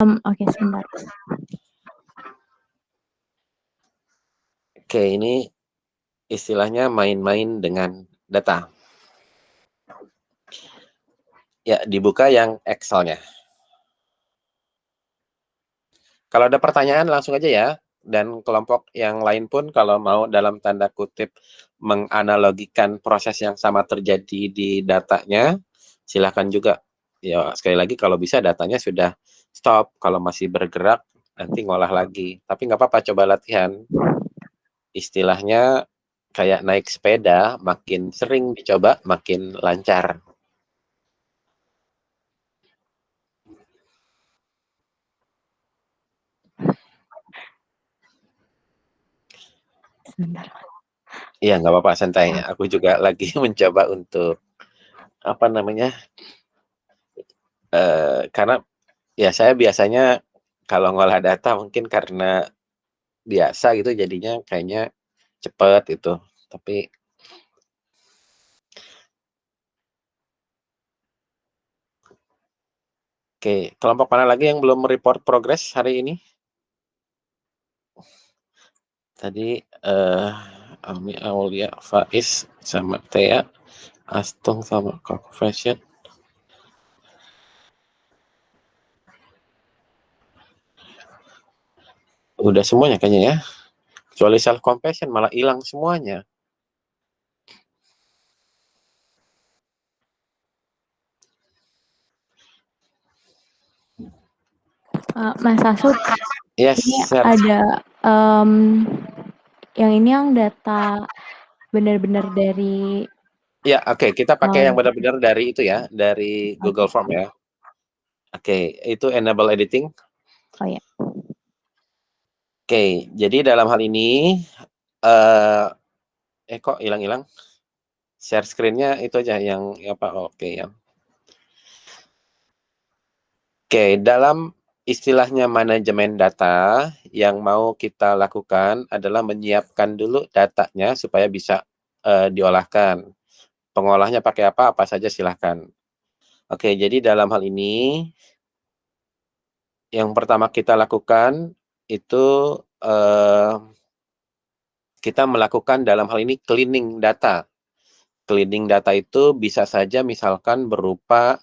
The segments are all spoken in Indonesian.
Oke, sebentar. Oke, ini istilahnya main-main dengan data. Ya, dibuka yang Excel-nya. Kalau ada pertanyaan langsung aja ya. Dan kelompok yang lain pun kalau mau dalam tanda kutip menganalogikan proses yang sama terjadi di datanya, silakan juga. Ya, sekali lagi kalau bisa datanya sudah stop. Kalau masih bergerak, nanti ngolah lagi. Tapi nggak apa-apa, coba latihan. Istilahnya kayak naik sepeda, makin sering dicoba, makin lancar. Sebentar. Iya, nggak apa-apa, santai. Aku juga lagi mencoba untuk apa namanya? Karena ya saya biasanya kalau ngolah data mungkin karena biasa gitu jadinya kayaknya cepet itu. Tapi oke, kelompok mana lagi yang belum report progress hari ini? Tadi Ami, Aulia, Faiz, sama Thea, Astung sama Koko Fashion. Udah semuanya kayaknya ya. Kecuali self compassion malah hilang semuanya. Mas Asud, Yes, ini sir. ada yang ini yang data benar-benar dari Ya, oke, kita pakai yang benar-benar dari itu ya, dari Google Oke. Form ya. Oke, itu enable editing. Oh ya. Oke, jadi dalam hal ini kok hilang-hilang? Share screen-nya itu aja yang apa? Oke ya. Oke, dalam istilahnya manajemen data, yang mau kita lakukan adalah menyiapkan dulu datanya supaya bisa diolahkan. Pengolahnya pakai apa? Apa saja silahkan. Oke, jadi dalam hal ini yang pertama kita lakukan itu kita melakukan dalam hal ini cleaning data. Cleaning data itu bisa saja misalkan berupa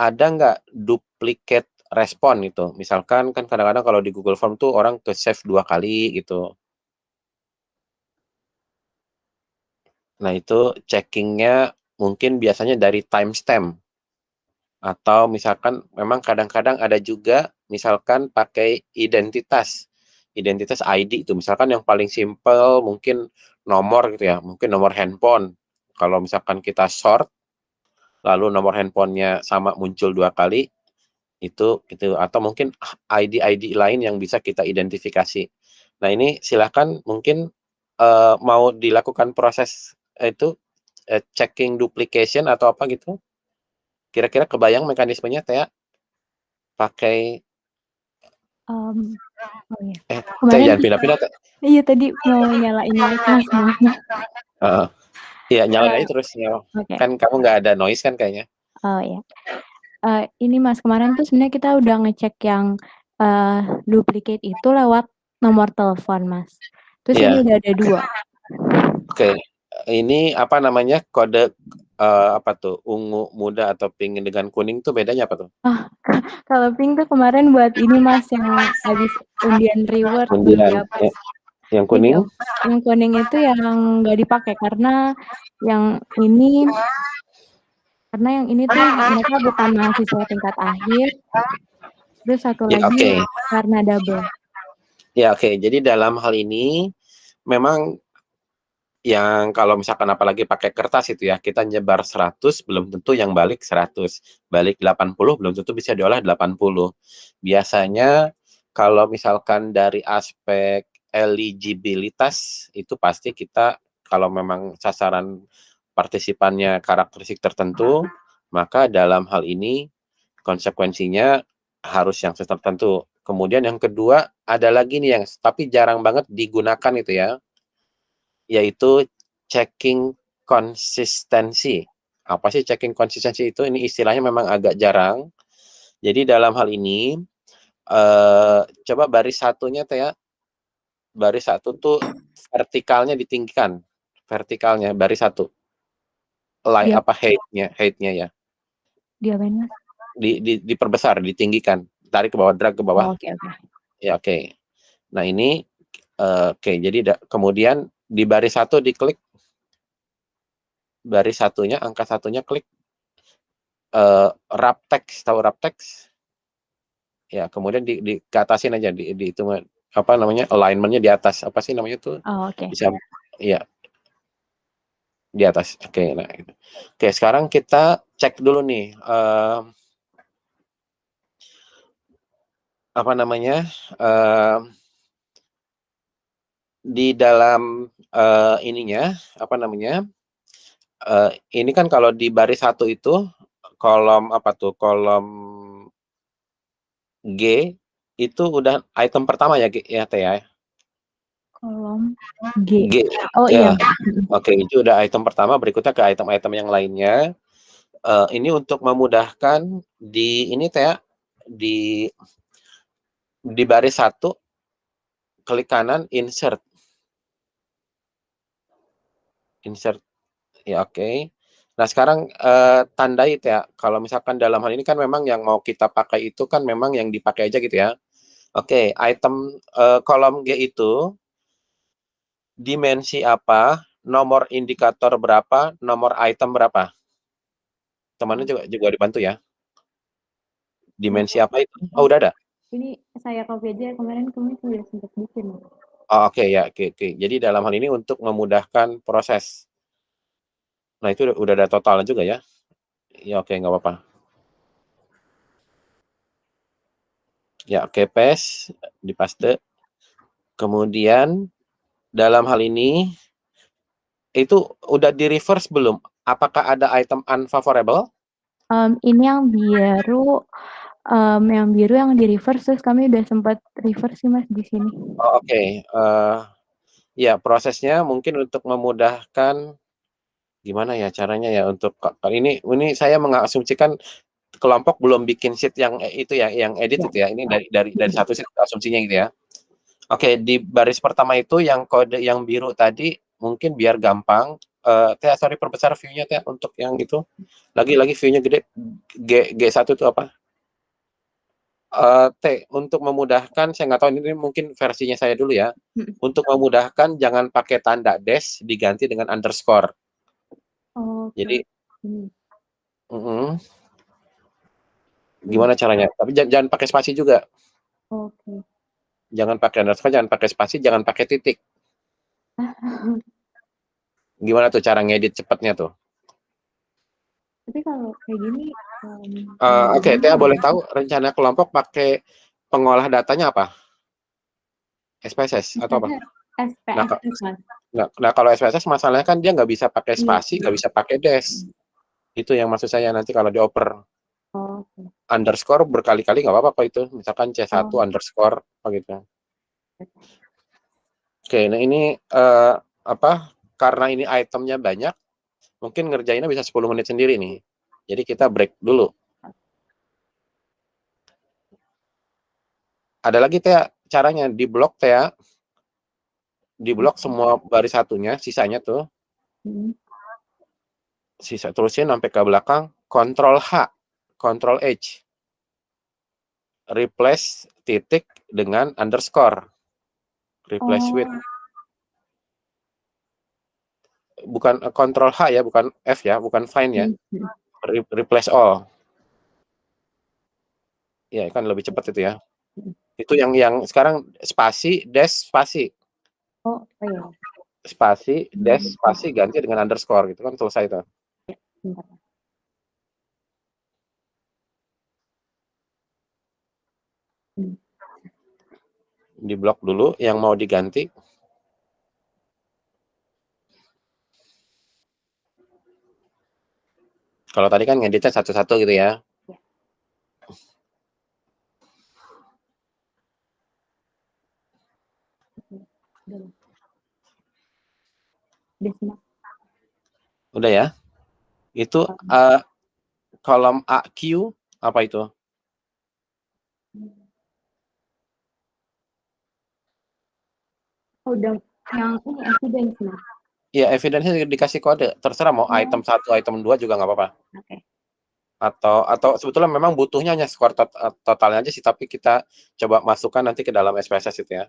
ada nggak duplicate respon itu. Misalkan kan kadang-kadang kalau di Google Form tuh orang ke save 2 kali gitu. Nah itu checkingnya mungkin biasanya dari timestamp. Atau misalkan memang kadang-kadang ada juga misalkan pakai identitas. Identitas ID itu. Misalkan yang paling simple mungkin nomor gitu ya. Mungkin nomor handphone. Kalau misalkan kita sort, lalu nomor handphonenya sama muncul 2 kali, itu gitu. Atau mungkin ID-ID lain yang bisa kita identifikasi. Nah ini silahkan mungkin mau dilakukan proses itu checking duplication atau apa gitu. Kira-kira kebayang mekanismenya, Tea? Pakai Oh ya. Teh Kemarin jangan pindah-pindah, Teh. iya tadi mau nyalain mic Mas, maaf. Heeh. Iya, nyalain aja terus, Oke. kan kamu nggak ada noise kan kayaknya? Oh ya. Ini Mas, kemarin tuh sebenarnya kita udah ngecek yang duplicate itu lewat nomor telepon Mas. Terus ini Iya. udah ada 2. Oke. Ini apa namanya, kode apa tuh, ungu muda atau pink dengan kuning tuh bedanya apa tuh? Oh, kalau pink tuh kemarin buat ini Mas, yang habis undian reward belum Undian. dihapus. Yang Jadi kuning? yang kuning itu yang nggak dipakai karena yang ini tuh mereka bukan mahasiswa tingkat akhir, terus satu Ya, lagi oke. karena double. Ya, oke. Jadi dalam hal ini memang yang kalau misalkan apalagi pakai kertas itu ya, kita nyebar 100 belum tentu yang balik 100. Balik 80 belum tentu bisa diolah 80. Biasanya kalau misalkan dari aspek eligibilitas itu pasti kita kalau memang sasaran partisipannya karakteristik tertentu, maka dalam hal ini konsekuensinya harus yang tertentu. Kemudian yang kedua ada lagi nih yang tapi jarang banget digunakan itu ya, yaitu checking konsistensi. Apa sih checking konsistensi itu? Ini istilahnya memang agak jarang. Jadi dalam hal ini Coba baris satunya teh ya, baris satu tuh vertikalnya ditinggikan, vertikalnya baris satu, Dia height-nya ya, diapain, Mas? diperbesar, ditinggikan, tarik ke bawah, drag ke bawah, Oh, oke. ya oke. Nah ini, oke, jadi kemudian di baris satu diklik, baris satunya, angka satunya klik, wrap text, tahu wrap text? Ya, kemudian ke atasin aja, itu apa namanya, alignment-nya di atas, apa sih namanya tuh? Oh, oke. Bisa, iya, di atas. Oke, nah itu. Oke, sekarang kita cek dulu nih, apa namanya, di dalam, ininya, apa namanya, ini kan kalau di baris satu itu, kolom apa tuh, kolom G, itu udah item pertama ya, ya Teh ya? Kolom G. G, Oh, iya. ya. Oke, itu udah item pertama, berikutnya ke item-item yang lainnya. Ini untuk memudahkan di ini Teh ya, di baris satu, klik kanan, insert. Insert, ya oke. Nah sekarang, tandai Teh ya, kalau misalkan dalam hal ini kan memang yang mau kita pakai itu kan memang yang dipakai aja gitu ya. Oke, item, kolom G itu, dimensi apa, nomor indikator berapa, nomor item berapa? Temannya Oh, juga dibantu ya. Dimensi oh, apa itu? Oh, udah ada? ini saya copy aja, kemarin kami sudah sempat bikin. Oh, oke ya, oke, oke. Jadi dalam hal ini untuk memudahkan proses. Nah itu udah ada totalnya juga ya. Ya oke, nggak apa-apa. Ya oke, paste, dipaste. Kemudian dalam hal ini, itu udah di reverse belum? Apakah ada item unfavorable? Ini yang biru yang di reverse, terus kami udah sempat reverse sih, Mas, di sini. Oh, oke. Ya prosesnya mungkin untuk memudahkan, gimana ya caranya ya untuk ini saya mengasumsikan kelompok belum bikin sheet yang itu ya, yang edit Ya. itu ya. Ini dari satu sheet asumsinya gitu ya. Oke, di baris pertama itu yang kode yang biru tadi mungkin biar gampang, Teh sorry perbesar view-nya Teh untuk yang itu. Lagi view-nya gede. G1 itu apa? T, untuk memudahkan, saya nggak tahu ini mungkin versinya saya dulu ya. Untuk memudahkan jangan pakai tanda dash, diganti dengan underscore. Oke. Jadi, gimana caranya? Tapi jangan pakai spasi juga. Oke. Jangan pakai underscore, jangan pakai spasi, jangan pakai titik. Gimana tuh cara ngedit cepatnya tuh? Tapi kalau kayak gini, Oke, Tia boleh tahu rencana kelompok pakai pengolah datanya apa? SPSS atau apa? Nah, SPSS, Mas. kalau SPSS masalahnya kan dia nggak bisa pakai Iya. spasi, nggak bisa pakai dash. Itu yang maksud saya nanti kalau dioper. Oke. Underscore berkali-kali nggak apa-apa itu. Misalkan C1 Oh, underscore apa gitu. Oke, nah ini apa? Karena ini itemnya banyak, mungkin ngerjainnya bisa 10 menit sendiri nih. Jadi kita break dulu. Ada lagi Teh caranya di blok Teh, di blok semua baris satunya, sisanya tuh, sisa terusin sampai ke belakang, Ctrl H, Ctrl H, replace titik dengan underscore, replace with, bukan Ctrl H ya, bukan F ya, bukan find ya, replace all. Ya kan lebih cepat itu ya. Itu yang sekarang spasi dash spasi. Oh, iya. Spasi dash spasi ganti dengan underscore gitu kan selesai itu. Bentar. Di blok dulu yang mau diganti. Kalau tadi kan ngeditnya satu-satu gitu ya. Udah ya. Itu kolom AQ apa itu? Udah yang ini evidence, Mas. Iya, evidence-nya dikasih kode. Terserah mau Oh. item 1, item 2 juga nggak apa-apa. Oke. Atau sebetulnya memang butuhnya hanya skor totalnya aja sih, tapi kita coba masukkan nanti ke dalam SPSS itu ya.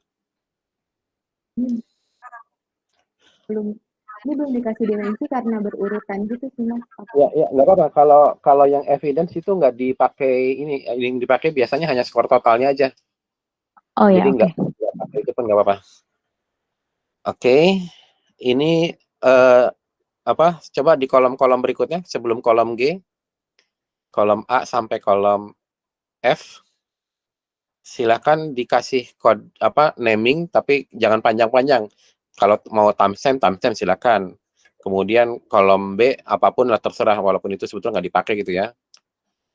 Ini belum dikasih dimensi karena berurutan gitu sih, Mas. Ya, nggak apa-apa. Kalau yang evidence itu nggak dipakai ini, yang dipakai biasanya hanya skor totalnya aja. Oh ya, Jadi oke. nggak pakai itu pun nggak apa-apa. Oke, ini coba di kolom-kolom berikutnya sebelum kolom G, kolom A sampai kolom F, silakan dikasih naming, tapi jangan panjang-panjang. Kalau mau timestamp silakan. Kemudian kolom B apapun lah terserah, walaupun itu sebetulnya nggak dipakai gitu ya.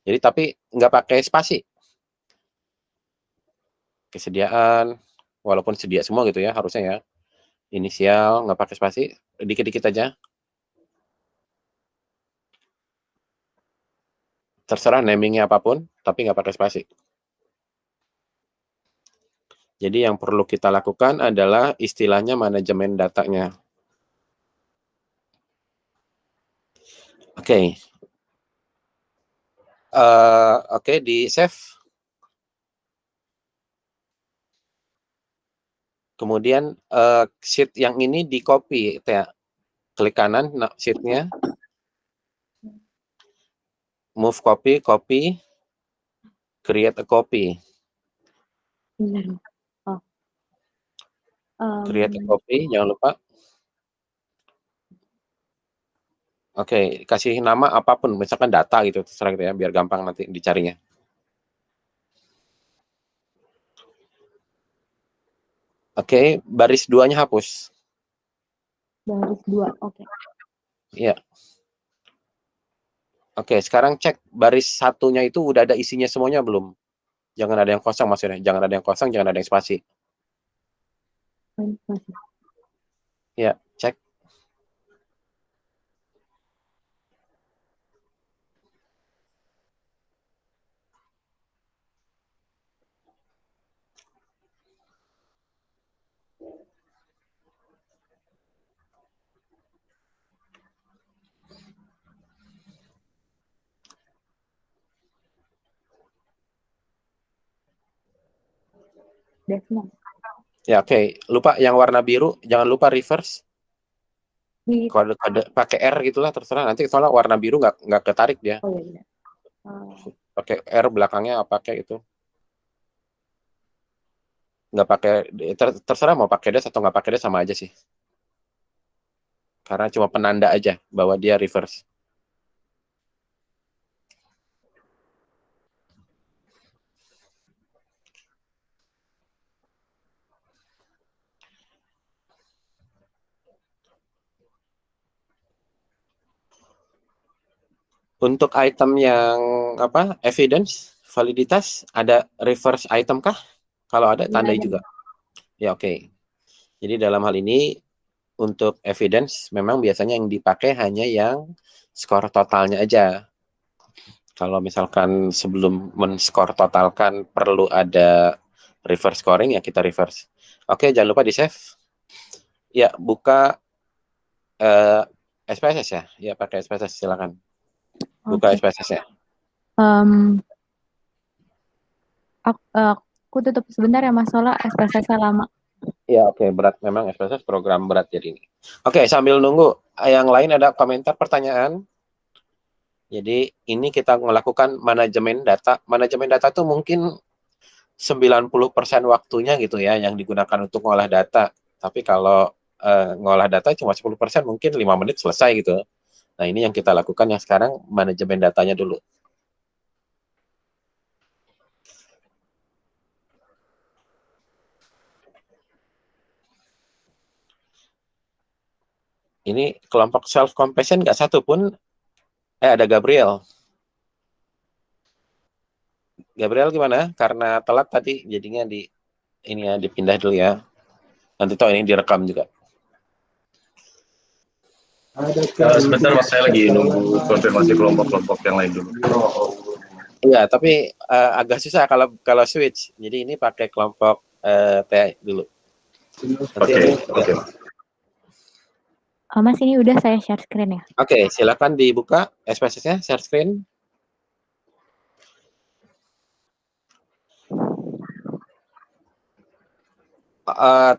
Jadi tapi nggak pakai spasi. Kesediaan, walaupun sedia semua gitu ya harusnya ya. Inisial nggak pakai spasi, dikit-dikit aja. Terserah namingnya apapun, tapi nggak pakai spasi. Jadi yang perlu kita lakukan adalah istilahnya manajemen datanya. Oke. Oke, di save. Kemudian sheet yang ini di copy, ya. Klik kanan sheet-nya. Move copy, create a copy. Create a copy, jangan lupa. Oke, kasih nama apapun, misalkan data gitu, terserah gitu ya, biar gampang nanti dicarinya. Oke, baris 2-nya hapus. Baris 2, oke. Iya. Oke, sekarang cek baris 1-nya itu udah ada isinya semuanya belum? Jangan ada yang kosong maksudnya, jangan ada yang kosong, jangan ada yang spasi. Ya, cek. Desmond. Ya, oke. Lupa yang warna biru, jangan lupa reverse. Kode pakai R gitulah, terserah. Nanti soalnya warna biru nggak ketarik dia. Oh iya. Pakai R belakangnya apa kayak itu. Nggak pakai, terserah mau pakai dash atau nggak pakai dash sama aja sih. Karena cuma penanda aja bahwa dia reverse. Untuk item yang evidence, validitas, ada reverse item kah? Kalau ada, tandai juga. Ya, oke. Jadi dalam hal ini, untuk evidence, memang biasanya yang dipakai hanya yang skor totalnya aja. Kalau misalkan sebelum men-skor totalkan perlu ada reverse scoring, ya kita reverse. Oke, jangan lupa di-save. Ya, buka SPSS ya. Ya, pakai SPSS, silakan. Buka SPSS ya. Aku tutup sebentar ya, Mas, soalnya SPSS lama. Ya, oke, berat. Memang SPSS program berat jadi ini. Oke, sambil nunggu. Yang lain ada komentar, pertanyaan? Jadi, ini kita melakukan manajemen data. Manajemen data itu mungkin 90% waktunya gitu ya, yang digunakan untuk ngolah data. Tapi kalau ngolah data cuma 10%, mungkin 5 menit selesai gitu. Nah, ini yang kita lakukan yang sekarang, manajemen datanya dulu. Ini kelompok self-compassion nggak satu pun, ada Gabriel. Gabriel gimana? Karena telat tadi, jadinya ini ya, dipindah dulu ya. Nanti toh ini direkam juga. Sebentar Mas, saya lagi nunggu konfirmasi kelompok-kelompok yang lain dulu. Iya, tapi agak susah kalau switch. Jadi ini pakai kelompok T dulu. Nanti ini Oke. Mas ini udah saya share screen ya. Oke, silakan dibuka SPSS-nya, share screen.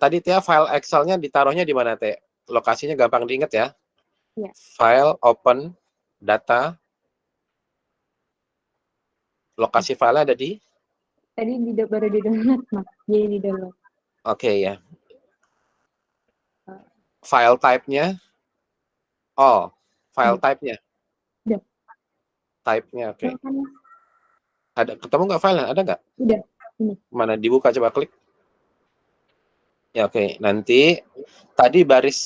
Tadi Tia file Excel-nya ditaruhnya di mana, Teh? Lokasinya gampang diingat ya. Iya. File, open, data. Lokasi file ada di? Tadi baru di download, Mas. Jadi di download. Oke ya. File type-nya? Oh, file type-nya. Udah. Type-nya, oke. Kan, Ada, ketemu nggak file-nya? Ada nggak? udah. Ini. Mana dibuka, coba klik. Ya, oke. Nanti, tadi baris.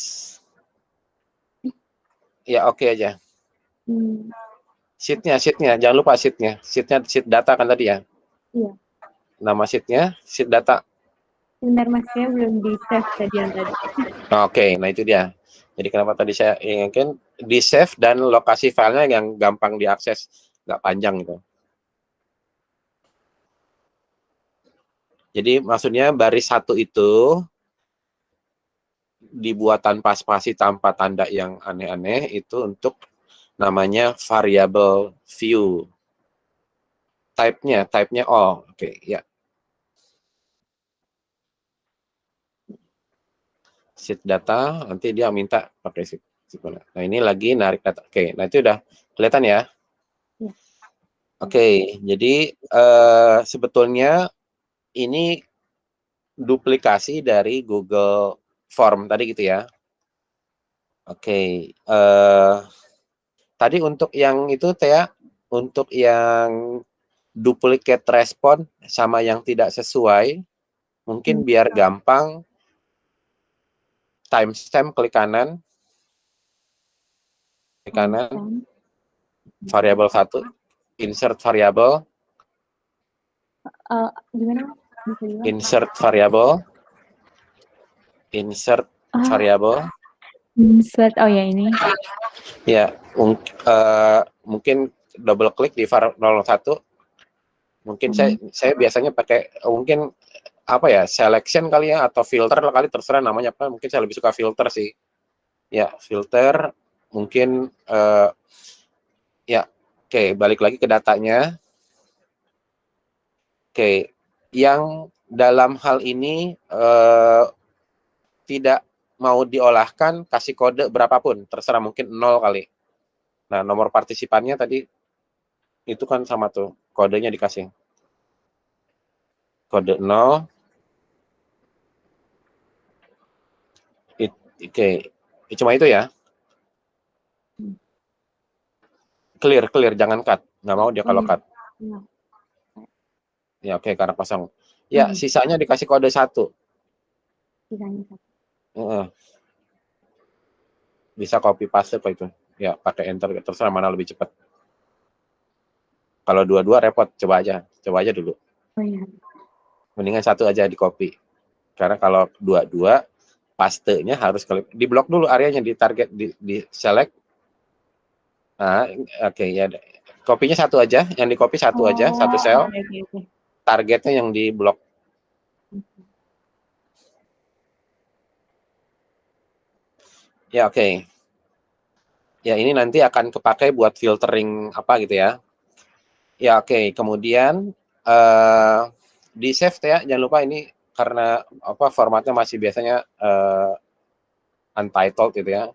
Ya, oke aja. Sheet-nya. Jangan lupa sheet-nya. Sheet data kan tadi ya? Iya. Nama sheet-nya, sheet data. Sebentar Mas, saya belum di save tadi yang tadi. Oke, nah itu dia. Jadi kenapa tadi saya ingatkan di save dan lokasi filenya yang gampang diakses, nggak panjang gitu. Jadi maksudnya baris 1 itu dibuat tanpa spasi, tanpa tanda yang aneh-aneh, itu untuk namanya variable view. Type-nya all. Oke, ya. Sheet data, nanti dia minta pakai sheet. Nah, ini lagi narik data. Oke, nah itu udah kelihatan ya? Ya. Oke, jadi sebetulnya ini duplikasi dari Google Form tadi gitu ya. Oke, tadi untuk yang itu Tia, untuk yang duplicate respon sama yang tidak sesuai, mungkin biar gampang, timestamp klik kanan, variabel 1, insert variable, Gimana? insert variable, insert variable. Insert, oh ya ini. Ya, mungkin double klik di var 01. Mungkin saya biasanya pakai mungkin apa ya, selection kali ya, atau filter kali, terserah namanya apa. Mungkin saya lebih suka filter sih. Ya, filter mungkin ya. Oke, balik lagi ke datanya. Oke, yang dalam hal ini tidak mau diolahkan, kasih kode berapapun, terserah, mungkin 0 kali. Nah, nomor partisipannya tadi itu kan sama tuh, kodenya dikasih. Kode 0. Oke, cuma itu ya. Clear, jangan cut. Nggak mau dia kalau cut. Ya, oke, karena kosong. Ya, sisanya dikasih kode 1. Bisa copy paste apa itu. Ya, pakai enter, terserah mana lebih cepat. Kalau dua-dua repot, coba aja dulu. Mendingan 1 aja di copy. Karena kalau dua-dua, pastenya harus di blok dulu areanya, di target, di select. Nah, oke, ya. Kopinya 1 aja, yang di copy 1 aja, 1 sel. Targetnya yang di blok. Ya, oke. Ya, ini nanti akan kepakai buat filtering apa gitu ya. Ya, oke. Kemudian di save ya, jangan lupa ini karena apa, formatnya masih biasanya untitled gitu ya.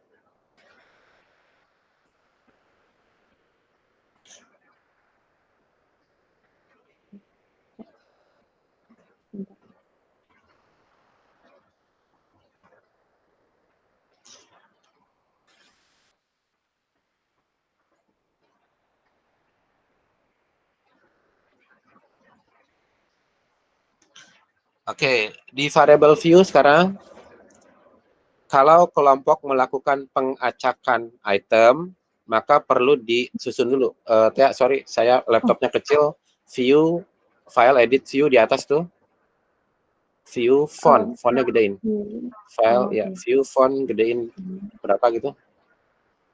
Oke, di variable view sekarang, kalau kelompok melakukan pengacakan item, maka perlu disusun dulu. Sorry, saya laptopnya kecil. View, file edit view di atas tuh. View font, fontnya gedein. File, ya, view font gedein berapa gitu?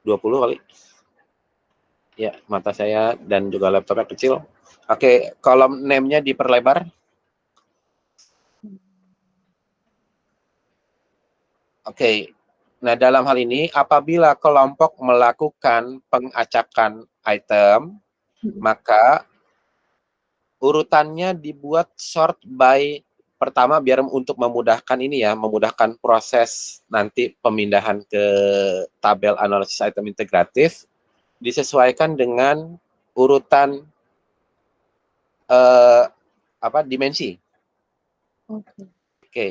20 kali. Ya, mata saya dan juga laptopnya kecil. Oke, kolom name-nya diperlebar. Oke. Nah, dalam hal ini apabila kelompok melakukan pengacakan item, maka urutannya dibuat sort by pertama biar untuk memudahkan ini ya, memudahkan proses nanti pemindahan ke tabel analisis item integratif, disesuaikan dengan urutan dimensi. Oke. Oke,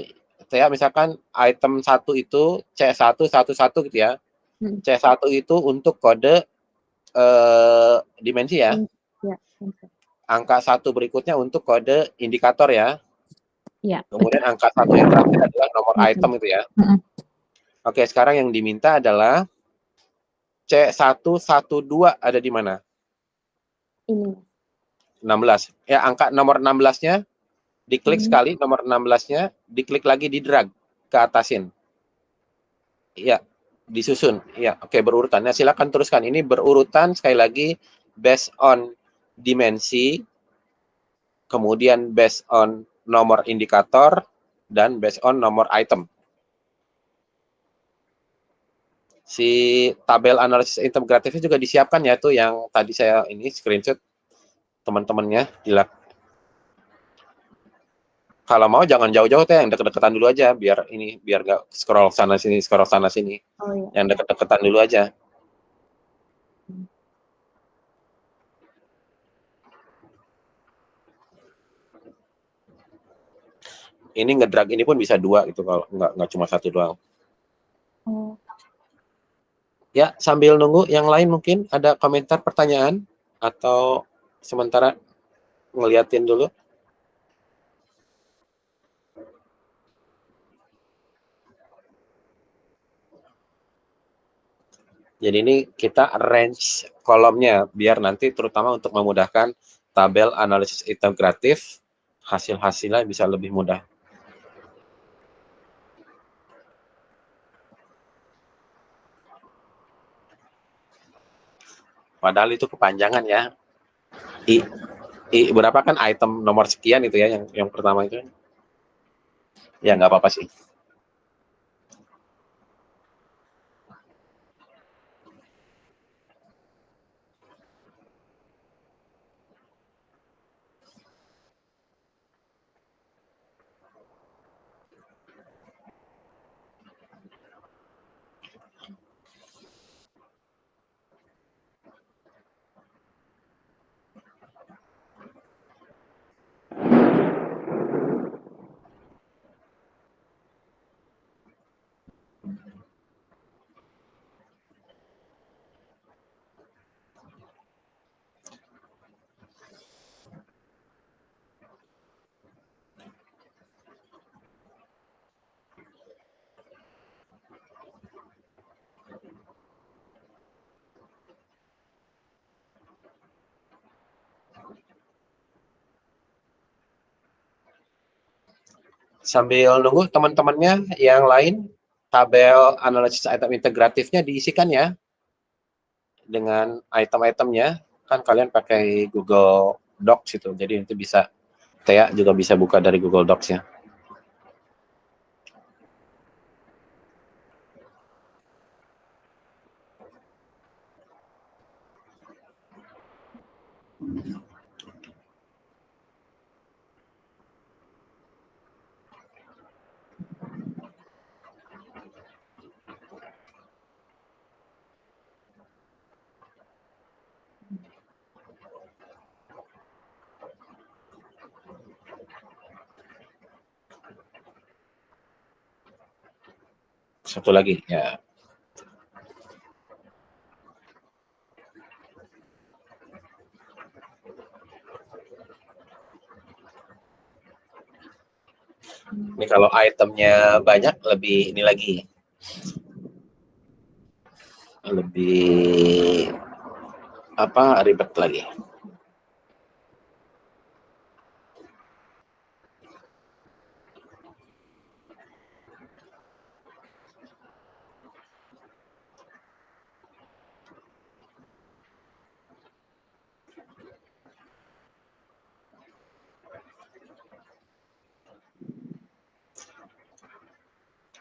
saya misalkan item 1 itu C111 gitu ya. C1 itu untuk kode dimensi ya. Ya. Angka 1 berikutnya untuk kode indikator ya. Ya, Kemudian betul. angka 1 yang terakhir adalah nomor item itu ya. Oke, sekarang yang diminta adalah C112 ada di mana? Ini. 16. Ya, angka nomor 16-nya diklik sekali, nomor 16-nya diklik lagi, di drag ke atasin. Iya, disusun. Iya, oke, berurutan. Nah, silakan teruskan. Ini berurutan sekali lagi based on dimensi, kemudian based on nomor indikator, dan based on nomor item. Si tabel analisis integratifnya juga disiapkan ya, tuh yang tadi saya ini screenshot teman-temannya. Kalau mau jangan jauh-jauh teh, yang deket-deketan dulu aja, biar nggak scroll sana sini. Oh, iya. Yang deket-deketan dulu aja. Ini ngedrag ini pun bisa 2 gitu, kalau nggak cuma 1 doang. Oh. Ya, sambil nunggu yang lain mungkin ada komentar, pertanyaan, atau sementara ngeliatin dulu. Jadi ini kita arrange kolomnya biar nanti terutama untuk memudahkan tabel analisis integratif, hasil-hasilnya bisa lebih mudah. Padahal itu kepanjangan ya. Berapa kan item nomor sekian itu ya, yang pertama itu. Ya nggak apa-apa sih. Sambil nunggu teman-temannya yang lain, tabel analisis item integratifnya diisikan ya dengan item-itemnya. Kan kalian pakai Google Docs itu, jadi nanti bisa, Tea juga bisa buka dari Google Docs ya. Satu lagi ya. Ini kalau itemnya banyak lebih ini lagi. Lebih ribet lagi.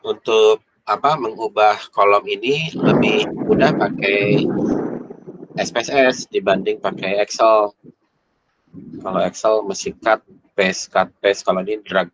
Untuk mengubah kolom ini lebih mudah pakai SPSS dibanding pakai Excel. Kalau Excel mesti cut paste, kalau ini drag.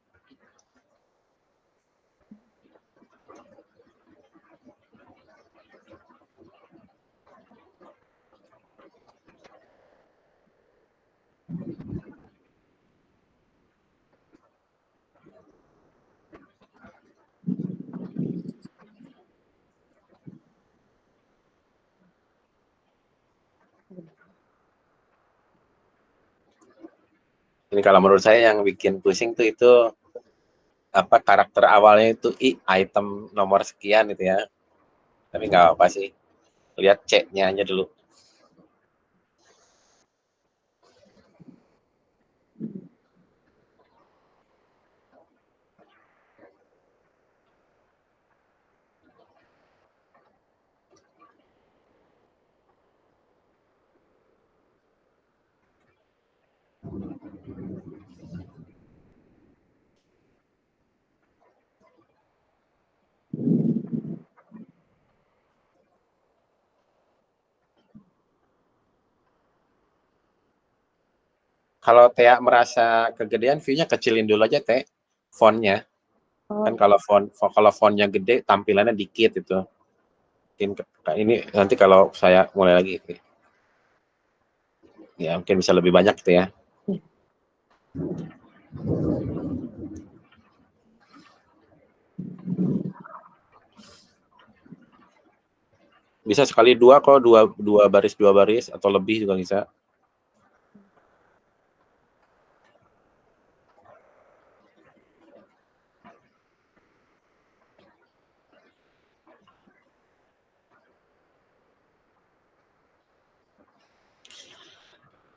Ini kalau menurut saya yang bikin pusing tuh itu karakter awalnya itu item nomor sekian itu ya. Tapi nggak apa sih. Lihat C-nya aja dulu. Kalau Tea merasa kegedean, view-nya kecilin dulu aja, Teh. Font-nya. Kan kalau fontnya gede, tampilannya dikit itu. Ini nanti kalau saya mulai lagi, ya mungkin bisa lebih banyak gitu ya. Bisa sekali dua kok, dua baris atau lebih juga bisa.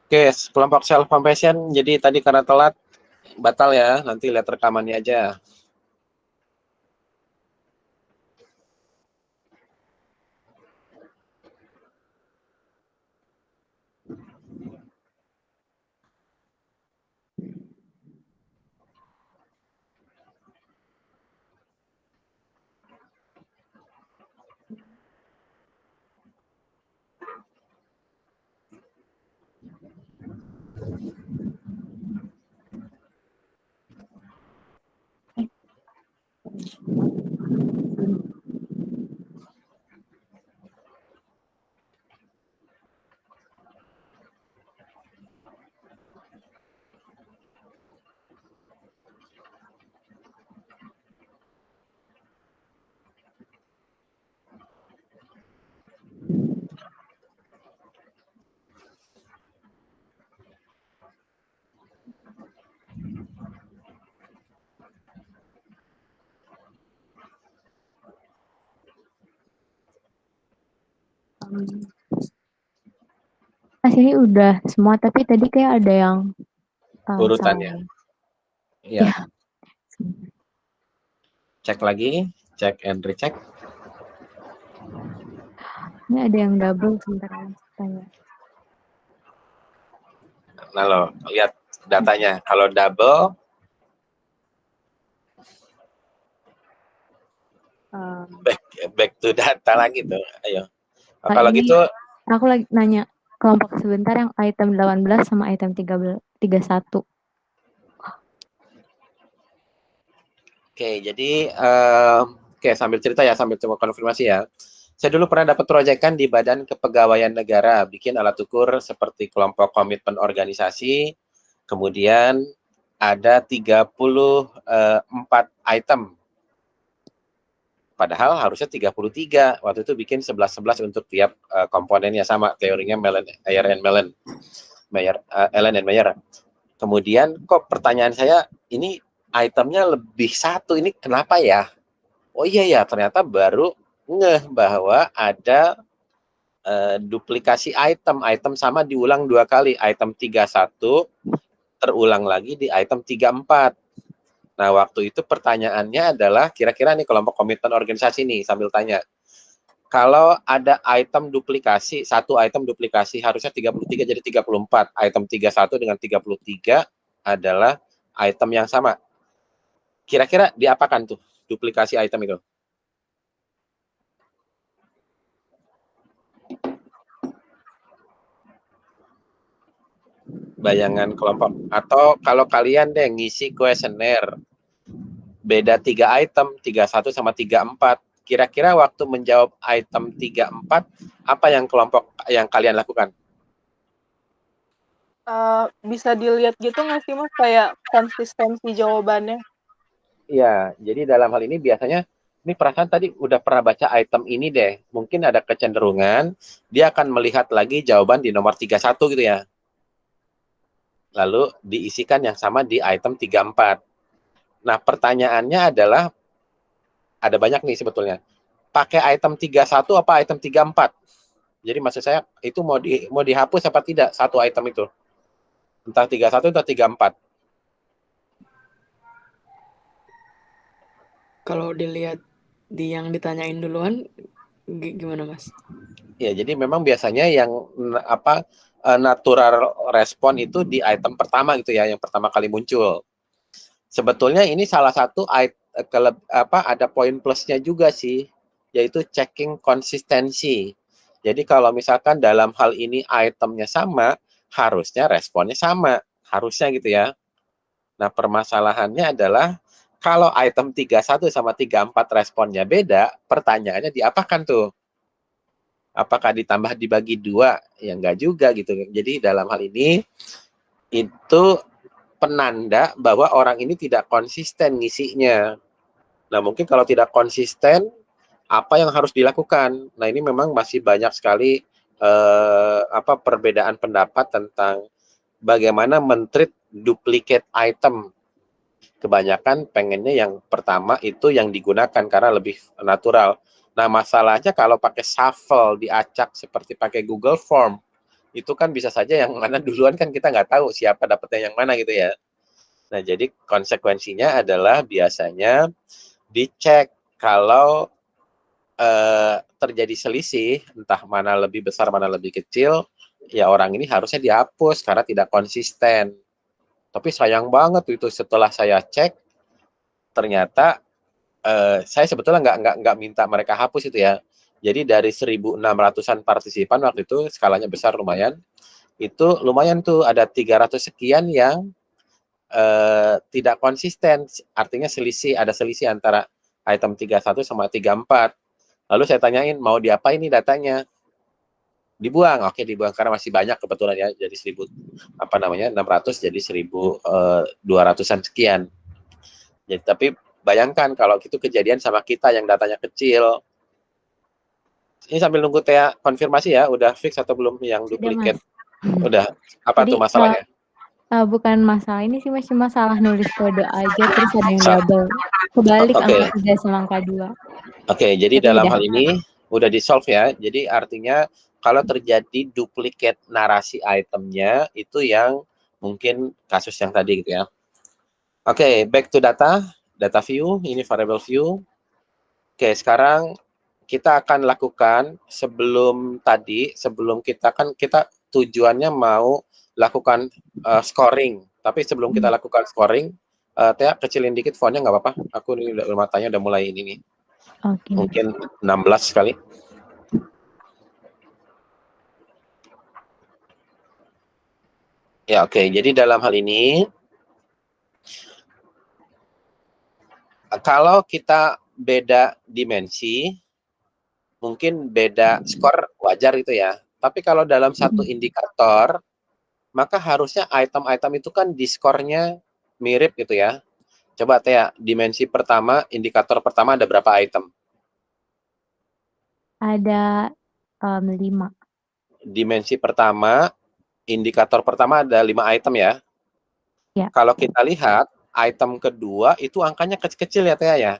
Oke, kelompok self compassion. Jadi tadi karena telat batal ya. Nanti lihat rekamannya aja. Mas ini udah semua, tapi tadi kayak ada yang Urutannya. salah. Iya. Ya. Cek lagi, cek and recheck. Ini ada yang double sebentar Mas tanya. Nah, lo lihat datanya. Kalau double, back to data lagi tuh. Ayo. Kalau ini gitu, aku lagi nanya kelompok sebentar yang item 18 sama item 31. oke, jadi sambil cerita ya, sambil coba konfirmasi ya. Saya dulu pernah dapat proyekan di Badan Kepegawaian Negara, bikin alat ukur seperti kelompok komitmen organisasi, kemudian ada 34 item. Padahal harusnya 33. Waktu itu bikin 11-11 untuk tiap komponennya sama, teorinya Allen and Meyer. Kemudian kok pertanyaan saya, ini itemnya lebih satu, ini kenapa ya? Oh iya ya, ternyata baru ngeh bahwa ada duplikasi item sama diulang 2 kali, item 31 terulang lagi di item 34. Nah, waktu itu pertanyaannya adalah, kira-kira nih kelompok komitmen organisasi nih, sambil tanya, kalau ada item duplikasi, satu item duplikasi harusnya 33 jadi 34, item 31 dengan 33 adalah item yang sama. Kira-kira diapakan tuh duplikasi item itu? bayangan kelompok. Atau kalau kalian deh ngisi kuesioner, beda 3 item, 31 sama 34. Kira-kira waktu menjawab item 34, apa yang kelompok yang kalian lakukan? Bisa dilihat gitu nggak sih Mas, kayak konsistensi jawabannya? Iya, jadi dalam hal ini biasanya, ini perasaan tadi udah pernah baca item ini deh, mungkin ada kecenderungan, dia akan melihat lagi jawaban di nomor 31 gitu ya. Lalu diisikan yang sama di item 34. Nah, pertanyaannya adalah, ada banyak nih sebetulnya. Pakai item 31 apa item 34? Jadi maksud saya, itu mau dihapus apa tidak satu item itu? Entah 31 atau 34. Kalau dilihat di yang ditanyain duluan, gimana Mas? Ya, jadi memang biasanya yang natural respon itu di item pertama gitu ya, yang pertama kali muncul. Sebetulnya ini salah satu ada poin plusnya juga sih, yaitu checking konsistensi. Jadi kalau misalkan dalam hal ini itemnya sama, harusnya responnya sama, harusnya gitu ya. Nah, permasalahannya adalah kalau item 31 sama 34 responnya beda, pertanyaannya diapakan tuh? Apakah ditambah dibagi 2? Ya enggak juga gitu. Jadi dalam hal ini itu penanda bahwa orang ini tidak konsisten ngisinya. Nah, mungkin kalau tidak konsisten, apa yang harus dilakukan? Nah, ini memang masih banyak sekali perbedaan pendapat tentang bagaimana men-treat duplicate item. Kebanyakan pengennya yang pertama itu yang digunakan karena lebih natural. Nah, masalahnya kalau pakai shuffle diacak seperti pakai Google Form, itu kan bisa saja yang mana duluan kan kita nggak tahu siapa dapetnya yang mana gitu ya. Nah, jadi konsekuensinya adalah biasanya dicek kalau terjadi selisih, entah mana lebih besar, mana lebih kecil, ya orang ini harusnya dihapus karena tidak konsisten. Tapi sayang banget itu setelah saya cek, ternyata saya sebetulnya nggak minta mereka hapus itu ya. Jadi dari 1.600-an partisipan waktu itu, skalanya besar lumayan, itu lumayan tuh ada 300 sekian yang tidak konsisten, artinya ada selisih antara item 31 sama 34. Lalu saya tanyain, mau diapain nih datanya? Dibuang, oke dibuang karena masih banyak kebetulan ya, jadi 600 jadi 1.200-an sekian. Jadi, tapi bayangkan kalau itu kejadian sama kita yang datanya kecil. Ini sambil nunggu Tia konfirmasi ya, udah fix atau belum yang duplikat? Udah, apa Jadi, tuh masalahnya? Bukan masalah ini sih Mas, cuma salah nulis kode aja terus ada yang double. Kebalik angka 3 sama angka 2. Oke, jadi Tapi dalam udah. hal ini udah di-solve ya. Jadi artinya kalau terjadi duplicate narasi itemnya, itu yang mungkin kasus yang tadi gitu ya. Oke, back to data view, ini variable view. Oke, sekarang kita akan lakukan sebelum kita tujuannya mau lakukan scoring. Tapi sebelum kita lakukan scoring, Tia kecilin dikit fontnya nggak apa-apa. Aku ini matanya udah mulai ini nih. Oke. Mungkin 16 kali. Ya, oke. Jadi dalam hal ini, kalau kita beda dimensi, mungkin beda skor wajar itu ya. Tapi kalau dalam satu indikator, maka harusnya item-item itu kan di skornya mirip gitu ya. Coba Tia, dimensi pertama, indikator pertama ada berapa item? Ada 5. Dimensi pertama, indikator pertama ada 5 item ya. Ya. Kalau kita lihat, item kedua itu angkanya kecil-kecil ya Tia ya.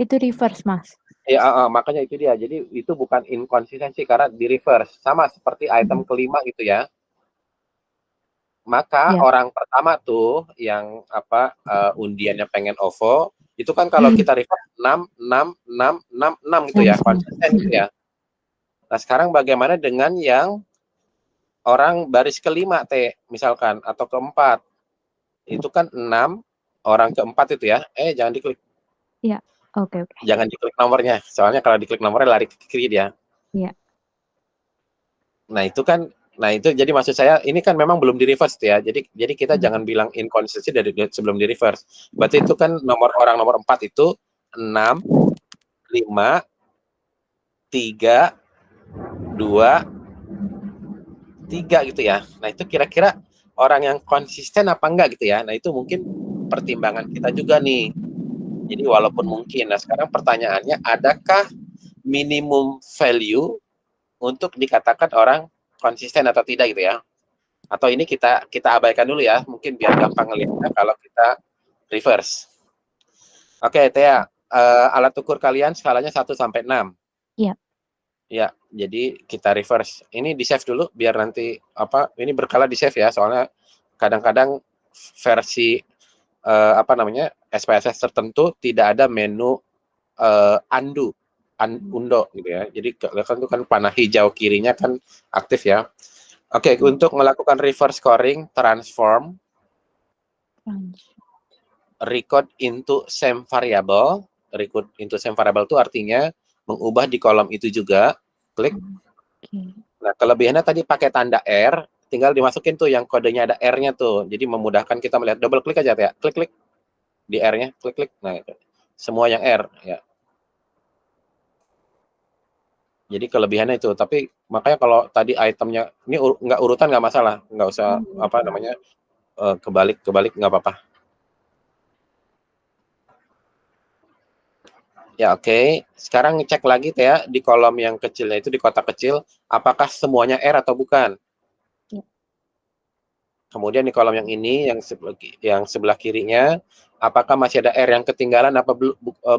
Itu reverse Mas. Ya, makanya itu dia. Jadi itu bukan inkonsistensi karena di reverse. Sama seperti item kelima gitu ya. Maka orang pertama tuh yang undiannya pengen OVO, itu kan kalau kita reverse 6, 6, 6, 6, 6 gitu ya, konsisten gitu ya. Nah, sekarang bagaimana dengan yang orang baris kelima misalkan, atau keempat. Itu kan 6, orang keempat itu ya. Jangan diklik. Iya, oke. Jangan diklik nomornya, soalnya kalau diklik nomornya lari ke kiri dia. Iya. Nah, itu kan Nah, itu jadi maksud saya ini kan memang belum di-reverse ya. Jadi kita jangan bilang inkonsistensi dari sebelum di-reverse. Berarti itu kan orang nomor 4 itu 6, 5, 3, 2, 3 gitu ya. Nah, itu kira-kira orang yang konsisten apa enggak gitu ya. Nah, itu mungkin pertimbangan kita juga nih. Jadi walaupun mungkin. Nah, sekarang pertanyaannya, adakah minimum value untuk dikatakan orang konsisten atau tidak gitu ya? Atau ini kita abaikan dulu ya, mungkin biar gampang ngelihatnya kalau kita reverse. Oke, Tia, alat ukur kalian skalanya 1 sampai 6. Iya. Ya, jadi kita reverse. Ini di-save dulu biar nanti ini berkala di-save ya, soalnya kadang-kadang versi SPSS tertentu tidak ada menu undo gitu ya. Jadi kan itu kan panah hijau kirinya kan aktif ya. Oke, untuk melakukan reverse scoring, transform record into same variable. Record into same variable itu artinya mengubah di kolom itu juga. Klik. Nah, kelebihannya tadi pakai tanda R, tinggal dimasukin tuh yang kodenya ada R-nya tuh. Jadi memudahkan kita melihat. Double klik aja ya. Klik-klik di R-nya, klik-klik. Nah, itu. Semua yang R ya. Jadi kelebihannya itu. Tapi makanya kalau tadi itemnya ini nggak urutan nggak masalah, nggak usah kebalik nggak apa-apa. Ya, oke. Sekarang ngecek lagi ya di kolom yang kecilnya itu, di kotak kecil, apakah semuanya R atau bukan. Kemudian di kolom yang ini, yang sebelah kirinya, apakah masih ada R yang ketinggalan apa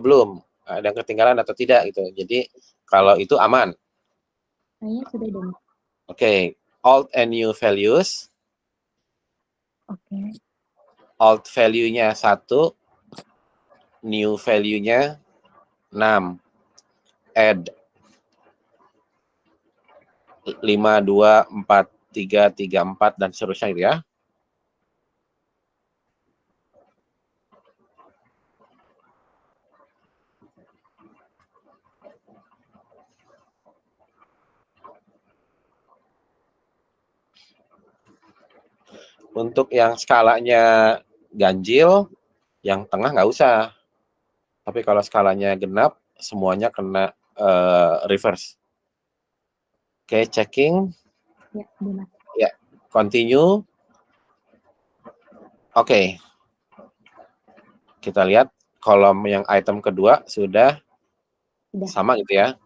belum? Ada yang ketinggalan atau tidak gitu. Jadi kalau itu aman. Kayaknya sudah dong. Oke, old and new values. Oke. Old value-nya 1, new value-nya 6. Add 5, 2, 4, 3, 3, 4 dan seterusnya gitu ya. Untuk yang skalanya ganjil, yang tengah nggak usah. Tapi kalau skalanya genap, semuanya kena reverse. Oke, checking. Ya, benar. Ya, continue. Oke. Kita lihat kolom yang item kedua sudah sama gitu ya.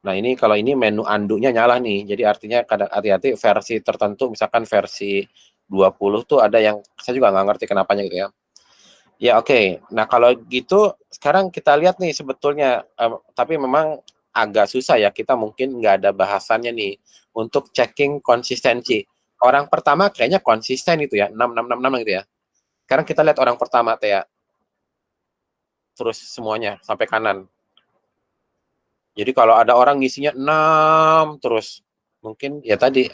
Nah, ini kalau ini menu undo-nya nyala nih. Jadi artinya kadang hati-hati versi tertentu, misalkan versi 20 tuh ada yang saya juga nggak ngerti kenapanya gitu ya. Ya, oke. Nah, kalau gitu sekarang kita lihat nih sebetulnya, tapi memang agak susah ya, kita mungkin nggak ada bahasannya nih untuk checking konsistensi. Orang pertama kayaknya konsisten itu ya, 6, 6, 6, 6 gitu ya. Sekarang kita lihat orang pertama ya. Terus semuanya sampai kanan. Jadi kalau ada orang ngisinya 6 terus, mungkin ya tadi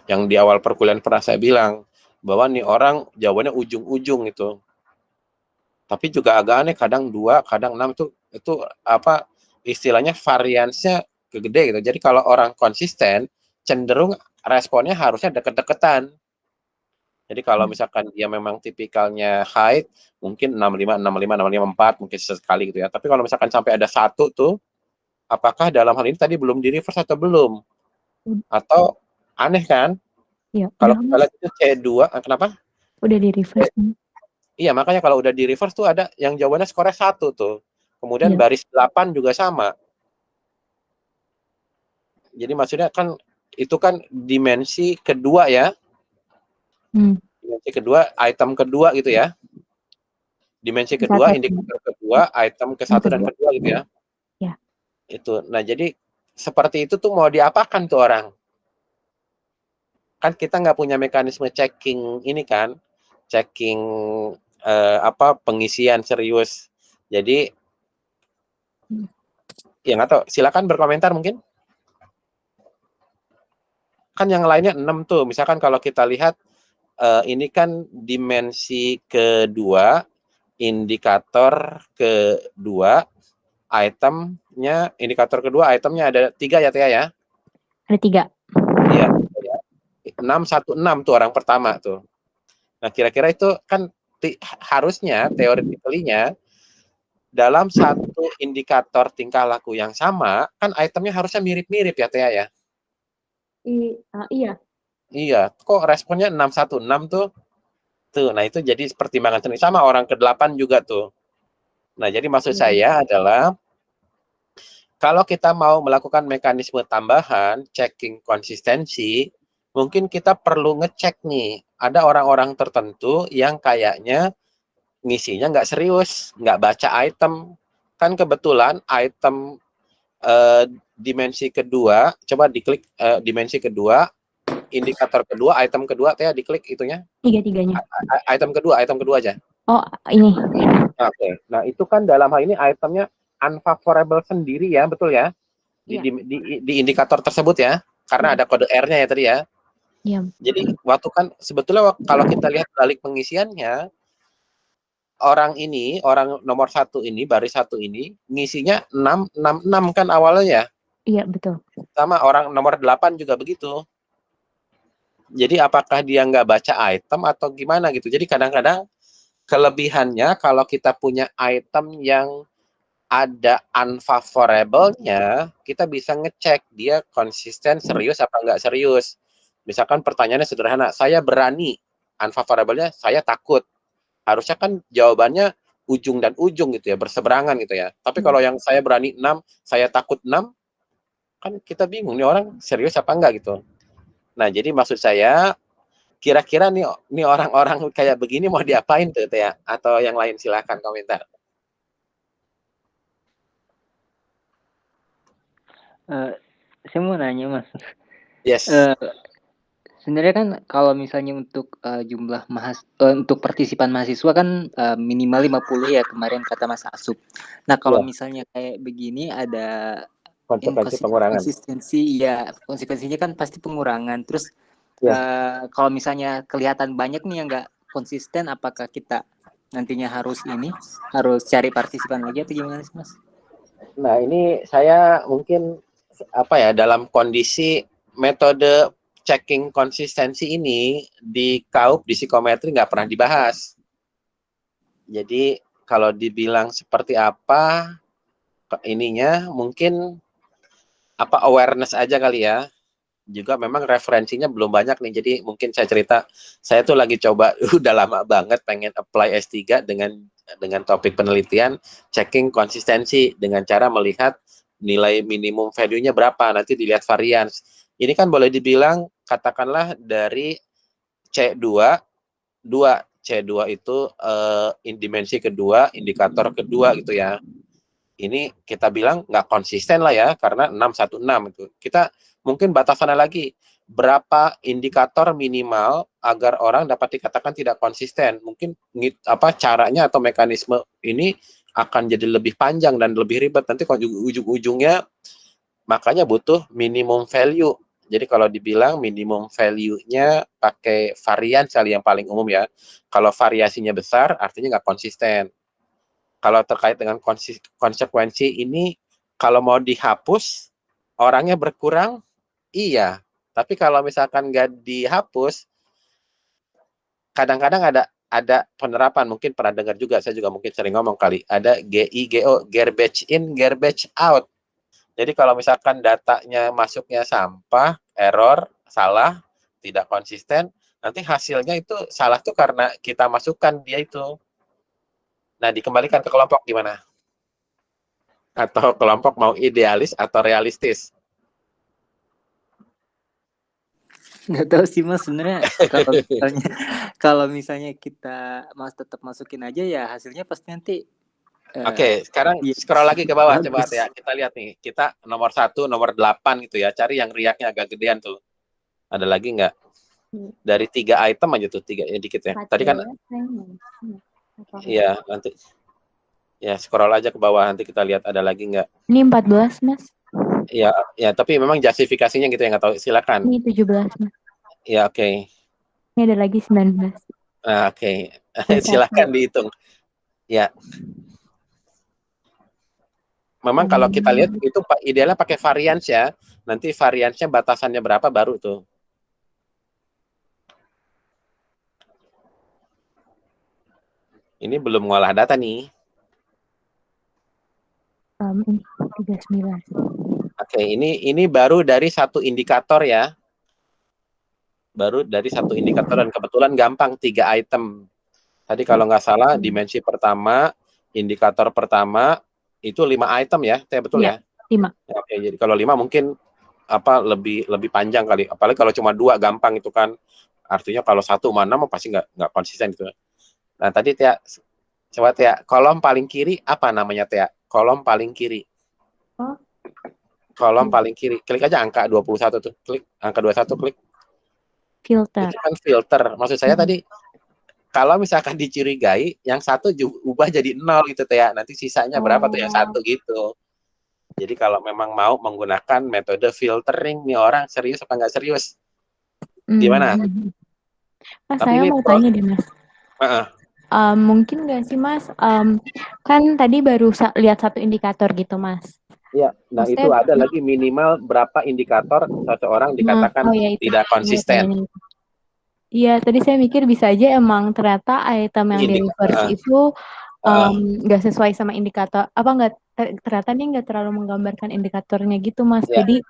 yang di awal perkuliahan pernah saya bilang bahwa nih orang jawabannya ujung-ujung itu. Tapi juga agak aneh, kadang 2, kadang 6 itu istilahnya variansnya gede gitu. Jadi kalau orang konsisten cenderung responnya harusnya deket-deketan. Jadi kalau misalkan dia memang tipikalnya high, mungkin 65, 65, 65, 4 mungkin sesekali gitu ya. Tapi kalau misalkan sampai ada 1 tuh, apakah dalam hal ini tadi belum di reverse atau belum? Atau aneh kan? Iya, Kalau kita lihat itu C2, kenapa? Udah di reverse. Iya, makanya kalau udah di reverse tuh ada yang jawabannya skornya 1 tuh. Kemudian baris 8 juga sama. Jadi maksudnya kan itu kan dimensi kedua ya. Dimensi kedua, item kedua gitu ya. Dimensi kedua, indikator kedua, item ke-1 dan kedua gitu ya. Ya. Itu. Nah, jadi seperti itu tuh mau diapakan tuh orang? Kan kita nggak punya mekanisme checking ini kan. Checking pengisian serius. Jadi ya nggak tahu, silakan berkomentar mungkin. Kan yang lainnya 6 tuh. Misalkan kalau kita lihat ini kan dimensi kedua, indikator kedua, indikator kedua itemnya ada 3 ya Tia ya? Ada 3. Iya, 616 tuh orang pertama tuh. Nah, kira-kira itu kan harusnya theoretically-nya dalam satu indikator tingkah laku yang sama, kan itemnya harusnya mirip-mirip ya, Tia ya? Iya. Iya, kok responnya 616 tuh? Tuh, nah itu jadi pertimbangan sendiri. Sama orang ke-8 juga tuh. Nah, jadi maksud saya adalah kalau kita mau melakukan mekanisme tambahan, checking konsistensi, mungkin kita perlu ngecek nih, ada orang-orang tertentu yang kayaknya ngisinya nggak serius, nggak baca item. Kan kebetulan item dimensi kedua, coba diklik dimensi kedua, indikator kedua, item kedua, Teh diklik itunya. Tiga-tiganya. Item kedua aja. Oh, ini. Oke. Nah, itu kan dalam hal ini itemnya unfavorable sendiri ya, betul ya? Di indikator tersebut ya, karena ada kode R-nya ya tadi ya. Iya. Jadi waktu kan sebetulnya kalau kita lihat balik pengisiannya, orang nomor 1 ini, baris 1 ini ngisinya 666 kan awalnya ya. Iya, betul. Sama orang nomor 8 juga begitu. Jadi apakah dia nggak baca item atau gimana gitu. Jadi kadang-kadang kelebihannya kalau kita punya item yang ada unfavorable-nya, kita bisa ngecek dia konsisten serius apa nggak serius. Misalkan pertanyaannya sederhana, saya berani, unfavorable-nya saya takut. Harusnya kan jawabannya ujung dan ujung gitu ya, berseberangan gitu ya. Tapi kalau yang saya berani 6, saya takut 6, kan kita bingung nih orang serius apa enggak gitu. Nah, jadi maksud saya kira-kira nih orang-orang kayak begini mau diapain tuh ya? Atau yang lain silakan komentar. Saya mau nanya Mas. Yes. Sebenarnya kan kalau misalnya untuk jumlah untuk partisipan mahasiswa kan minimal 50 ya kemarin kata Mas Asup. Nah kalau misalnya kayak begini ada konsekuensi pengurangan. Konsekuensinya kan pasti pengurangan. Terus kalau misalnya kelihatan banyak nih yang nggak konsisten, apakah kita nantinya harus cari partisipan lagi atau gimana sih Mas? Nah ini saya mungkin dalam kondisi metode checking konsistensi ini di KAUP, di psikometri nggak pernah dibahas. Jadi kalau dibilang seperti apa ininya mungkin awareness aja kali ya. Juga memang referensinya belum banyak nih. Jadi mungkin saya cerita, saya tuh lagi coba udah lama banget pengen apply S3 dengan topik penelitian checking konsistensi dengan cara melihat nilai minimum value-nya berapa, nanti dilihat variance. Ini kan boleh dibilang katakanlah dari C2 itu dimensi kedua, indikator kedua gitu ya. Ini kita bilang nggak konsisten lah ya, karena 616 itu. Kita mungkin batasannya lagi, berapa indikator minimal agar orang dapat dikatakan tidak konsisten. Mungkin caranya atau mekanisme ini akan jadi lebih panjang dan lebih ribet. Nanti kalau ujung-ujungnya makanya butuh minimum value. Jadi kalau dibilang minimum value-nya pakai varian kali yang paling umum ya. Kalau variasinya besar artinya nggak konsisten. Kalau terkait dengan konsekuensi ini, kalau mau dihapus, orangnya berkurang, iya. Tapi kalau misalkan nggak dihapus, kadang-kadang ada penerapan, mungkin pernah dengar juga, saya juga mungkin sering ngomong kali, ada GIGO, garbage in, garbage out. Jadi kalau misalkan datanya masuknya sampah, error, salah, tidak konsisten, nanti hasilnya itu salah tuh karena kita masukkan dia itu. Nah, dikembalikan ke kelompok gimana? Atau kelompok mau idealis atau realistis? Nggak tahu sih Mas, sebenarnya kalau misalnya kita tetap masukin aja ya hasilnya pasti nanti. Oke, sekarang scroll lagi ke bawah coba ya. Kita lihat nih, kita nomor 1, nomor 8 gitu ya. Cari yang riaknya agak gedean tuh. Ada lagi nggak? Dari 3 item aja tuh, 3 ya dikit ya. Tadi kan iya, nanti ya scroll aja ke bawah, nanti kita lihat ada lagi nggak. Ini 14 Mas. Iya, tapi memang justifikasinya gitu ya, nggak tahu. Silakan. Ini 17 Mas. Ya, oke. Ini ada lagi 19. Oke. Silakan dihitung. Ya. Memang kalau kita lihat itu idealnya pakai variance ya. Nanti variansnya batasannya berapa baru tuh. Ini belum ngolah data nih. Ini 39. Oke, ini baru dari satu indikator ya. Baru dari satu indikator dan kebetulan gampang 3 item. Tadi kalau nggak salah dimensi pertama, indikator pertama itu 5 item ya, betul Iya, ya? 5. Oke, jadi kalau 5 mungkin lebih panjang kali. Apalagi kalau cuma 2 gampang itu kan. Artinya kalau 1 sama 6 pasti nggak konsisten gitu. Nah, tadi Tia, coba Tia, kolom paling kiri apa namanya Tia? Kolom paling kiri. Oh. Kolom paling kiri. Klik aja angka 21 tuh. Klik angka 21 klik. Filter. Itu kan filter. Maksud saya tadi kalau misalkan dicurigai, yang satu ubah jadi 0 gitu Tia. Nanti sisanya berapa tuh yang satu gitu. Jadi kalau memang mau menggunakan metode filtering, nih orang serius apa nggak serius? Gimana? Mas, Tapi saya ini mau tanya deh Mas. Mungkin nggak sih Mas, kan tadi baru lihat satu indikator gitu Mas. Iya, nah Maksudnya, itu ada lagi minimal berapa indikator seseorang dikatakan ya itu. tidak konsisten. Iya, tadi saya mikir bisa aja emang ternyata item yang di reverse itu nggak sesuai sama indikator, ternyata nih nggak terlalu menggambarkan indikatornya gitu Mas. Ya. Jadi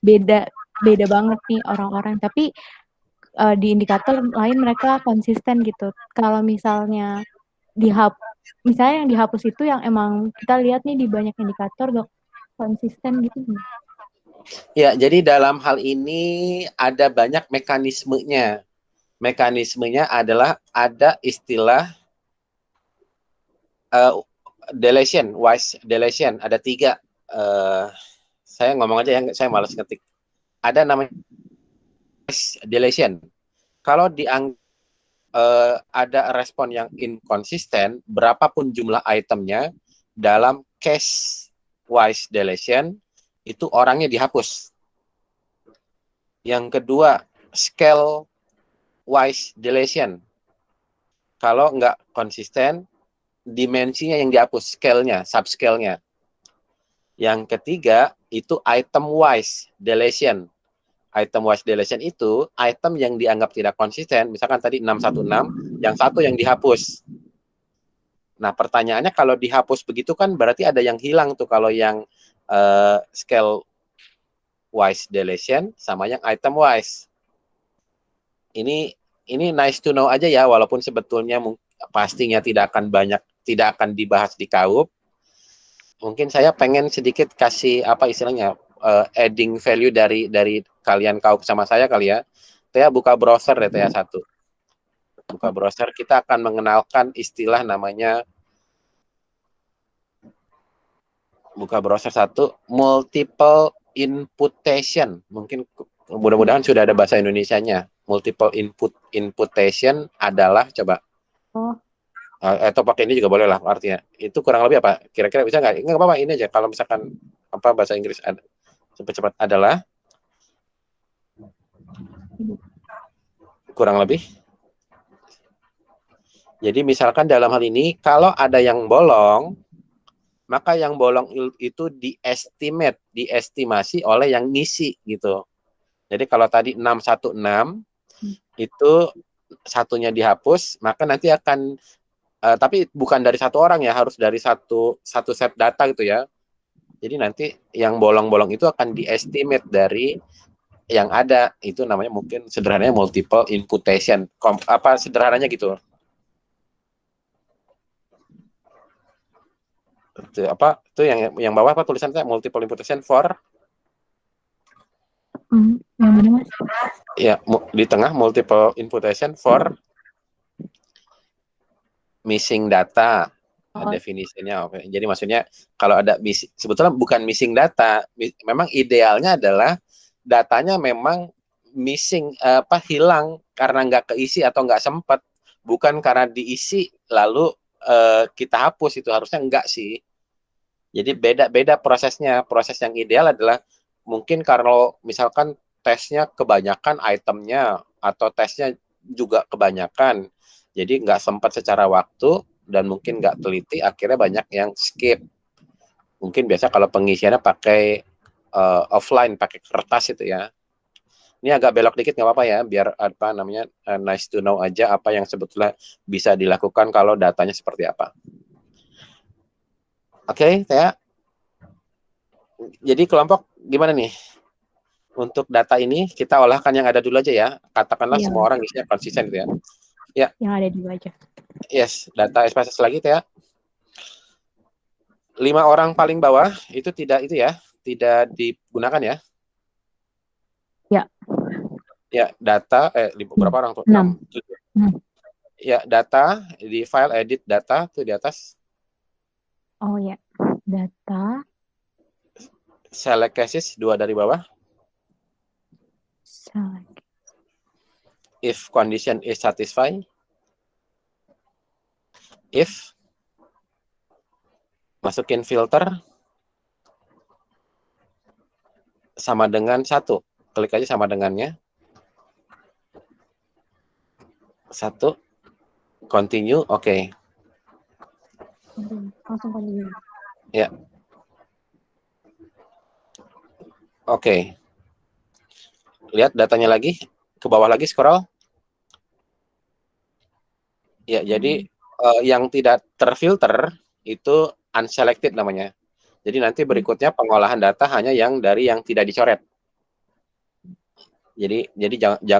beda banget nih orang-orang. Tapi di indikator lain mereka konsisten gitu. Kalau misalnya misalnya yang dihapus itu yang emang kita lihat nih di banyak indikator gak konsisten gitu. Ya, jadi dalam hal ini ada banyak mekanismenya. Mekanismenya adalah ada istilah deletion, wise deletion. Ada 3. Saya ngomong aja ya, saya malas ngetik. Ada namanya wise deletion. Kalau ada respon yang inkonsisten, berapapun jumlah itemnya, dalam case wise deletion, itu orangnya dihapus. Yang kedua, scale wise deletion. Kalau nggak konsisten, dimensinya yang dihapus, scale-nya, subscale-nya. Yang ketiga, itu item wise deletion. Item wise deletion itu item yang dianggap tidak konsisten, misalkan tadi 616, yang satu yang dihapus. Nah, pertanyaannya kalau dihapus begitu kan berarti ada yang hilang tuh kalau yang scale wise deletion sama yang item wise. Ini nice to know aja ya, walaupun sebetulnya pastinya tidak akan dibahas di KAUP. Mungkin saya pengen sedikit kasih istilahnya adding value dari kalian KAUP sama saya kali ya. Tia buka browser deh Tia 1. Buka browser, kita akan mengenalkan istilah namanya, buka browser 1, multiple imputation. Mungkin mudah-mudahan sudah ada bahasa Indonesianya. Multiple imputation adalah, coba. Atau pakai ini juga boleh lah artinya. Itu kurang lebih apa? Kira-kira bisa nggak? Nggak apa-apa, ini aja. Kalau misalkan bahasa Inggris cepat-cepat adalah kurang lebih. Jadi misalkan dalam hal ini, kalau ada yang bolong, maka yang bolong itu diestimasi oleh yang ngisi gitu. Jadi kalau tadi 616 itu satunya dihapus, maka nanti akan tapi bukan dari satu orang ya, harus dari satu set data gitu ya. Jadi nanti yang bolong-bolong itu akan diestimate dari yang ada. Itu namanya mungkin sederhananya multiple imputation. Sederhananya gitu. Itu yang bawah tulisannya multiple imputation for yang mana Mas? Ya, di tengah multiple imputation for missing data. Definisinya oke. Jadi maksudnya kalau ada sebetulnya bukan missing data, memang idealnya adalah datanya memang missing, hilang karena nggak keisi atau nggak sempat, bukan karena diisi lalu kita hapus. Itu harusnya enggak sih. Jadi beda prosesnya. Proses yang ideal adalah mungkin kalau misalkan tesnya kebanyakan itemnya atau tesnya juga kebanyakan, jadi nggak sempat secara waktu dan mungkin nggak teliti, akhirnya banyak yang skip. Mungkin biasa kalau pengisiannya pakai offline pakai kertas itu ya. Ini agak belok dikit nggak apa-apa ya, biar apa namanya nice to know aja apa yang sebetulnya bisa dilakukan kalau datanya seperti apa. Oke, Tia. Jadi kelompok gimana nih? Untuk data ini kita olahkan yang ada dulu aja ya. Katakanlah Iya, semua orang isinya konsisten gitu ya. Ya, yang ada dulu aja. yes, data SPSS lagi Tia. 5 orang paling bawah itu tidak tidak digunakan ya. Ya. Ya, data berapa orang tuh? 6. 7. Ya, data di file edit data tuh di atas. Oh ya, data. Select cases 2 dari bawah. Select. If condition is satisfied. If masukin filter sama dengan 1. Klik aja sama dengannya. 1. Continue, oke. Langsung continue. Ya. Oke. Lihat datanya lagi. Ke bawah lagi, scroll. Ya, jadi yang tidak terfilter itu unselected namanya. Jadi nanti berikutnya pengolahan data hanya yang dari yang tidak dicoret. Jadi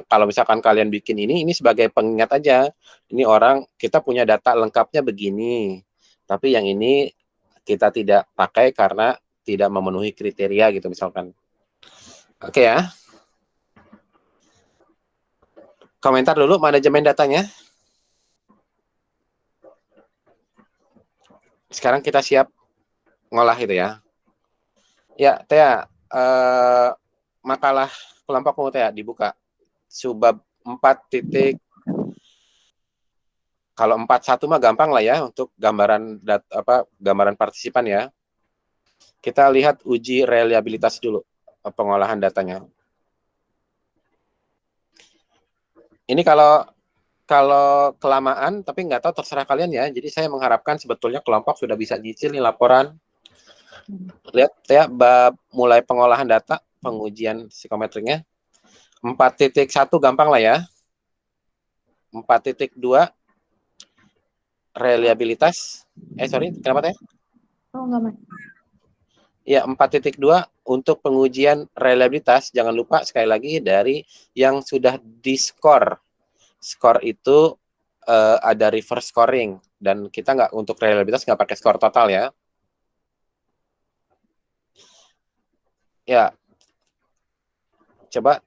kalau misalkan kalian bikin ini sebagai pengingat aja. Ini orang, kita punya data lengkapnya begini. Tapi yang ini kita tidak pakai karena tidak memenuhi kriteria gitu misalkan. Oke ya. Komentar dulu manajemen datanya. Sekarang kita siap ngolah itu ya. Ya, Tia, makalah kelompokmu Tia dibuka. Subbab 4. Kalau 4.1 mah gampang lah ya untuk gambaran gambaran partisipan ya. Kita lihat uji reliabilitas dulu pengolahan datanya. Ini kalau kelamaan, tapi nggak tahu terserah kalian ya. Jadi saya mengharapkan sebetulnya kelompok sudah bisa nyicil nih laporan. Lihat ya, bab mulai pengolahan data, pengujian psikometriknya. 4.1 gampang lah ya. 4.2 reliabilitas. Kenapa Teh? Oh, enggak, Mas. Ya, 4.2 untuk pengujian reliabilitas, jangan lupa sekali lagi dari yang sudah di-score. Skor itu ada reverse scoring, dan kita nggak, untuk reliabilitas nggak pakai skor total ya. Ya, coba.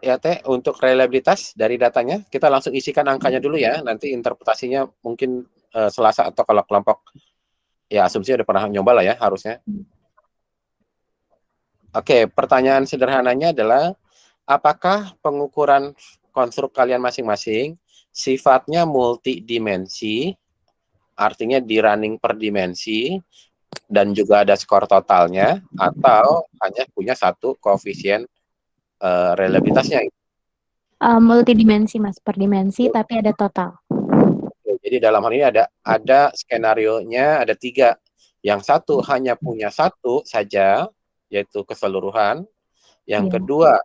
Ya Teh, untuk reliabilitas dari datanya, kita langsung isikan angkanya dulu ya, nanti interpretasinya mungkin Selasa atau kalau kelompok, ya asumsi udah pernah nyoba lah ya, harusnya. Oke, pertanyaan sederhananya adalah, apakah pengukuran konstruk kalian masing-masing sifatnya multidimensi, artinya di running per dimensi, dan juga ada skor totalnya, atau hanya punya satu koefisien reliabilitasnya? Multidimensi, Mas, per dimensi, tapi ada total. Jadi dalam hal ini ada skenario-nya ada 3. Yang satu hanya punya 1 saja, yaitu keseluruhan. Yang kedua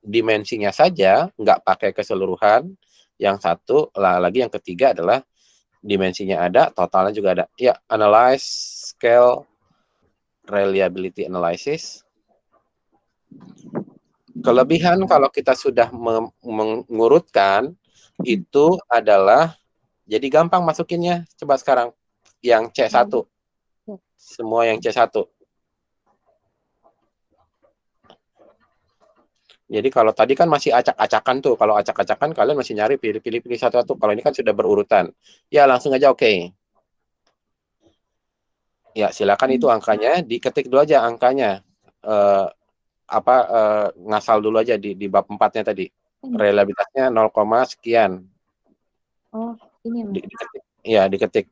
dimensinya saja, nggak pakai keseluruhan. Yang satu lagi, yang ketiga adalah dimensinya ada, totalnya juga ada. Ya, analyze scale reliability analysis. Kelebihan kalau kita sudah mengurutkan itu adalah jadi gampang masukinnya. Coba sekarang yang C1. Semua yang C1. Jadi kalau tadi kan masih acak-acakan tuh. Kalau acak-acakan kalian masih nyari pilih-pilih satu-satu. Kalau ini kan sudah berurutan. Ya langsung aja oke. Ya silakan itu angkanya. Diketik dulu aja angkanya. Ngasal dulu aja di bab 4-nya tadi. Reliabilitasnya 0, sekian. Oh, ini ya, diketik. Ya, diketik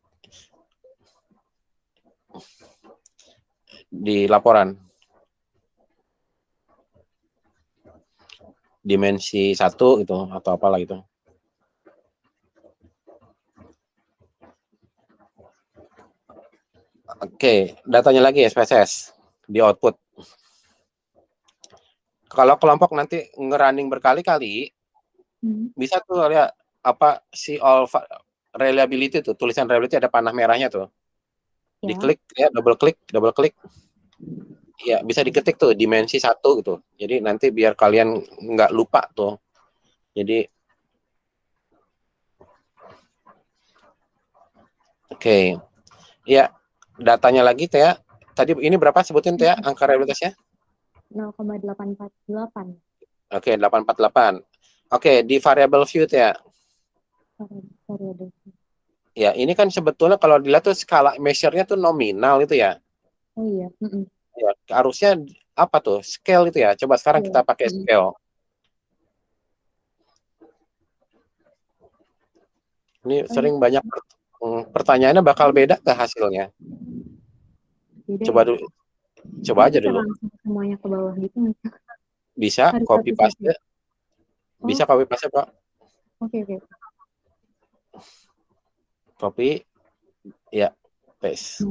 di laporan. Dimensi 1 gitu atau apalah gitu. Oke, datanya lagi SPSS di output. Kalau kelompok nanti ngerunning berkali-kali, bisa tuh lihat apa si all reliability tuh, tulisan reliability ada panah merahnya tuh. Ya. Diklik ya, double klik. Ya, bisa diketik tuh dimensi 1 gitu. Jadi nanti biar kalian nggak lupa tuh. Jadi oke. Ya, datanya lagi Tia. Tadi ini berapa sebutin Tia angka reliabilitasnya? 0,848 Oke, 848. Oke, di variable view Tia. variable. Ya, ini kan sebetulnya kalau dilihat tuh skala measure-nya tuh nominal itu ya. Oh iya. Ya, harusnya apa tuh? Scale itu ya. Coba sekarang kita pakai scale. Ini sering banyak pertanyaannya bakal beda ke hasilnya. Beda Coba ya? dulu. Coba aja dulu. Langsung semuanya ke bawah gitu nggak sih? Bisa Harus copy satu-satu. paste. Bisa copy paste, Pak. Oke. Copy. Ya, paste.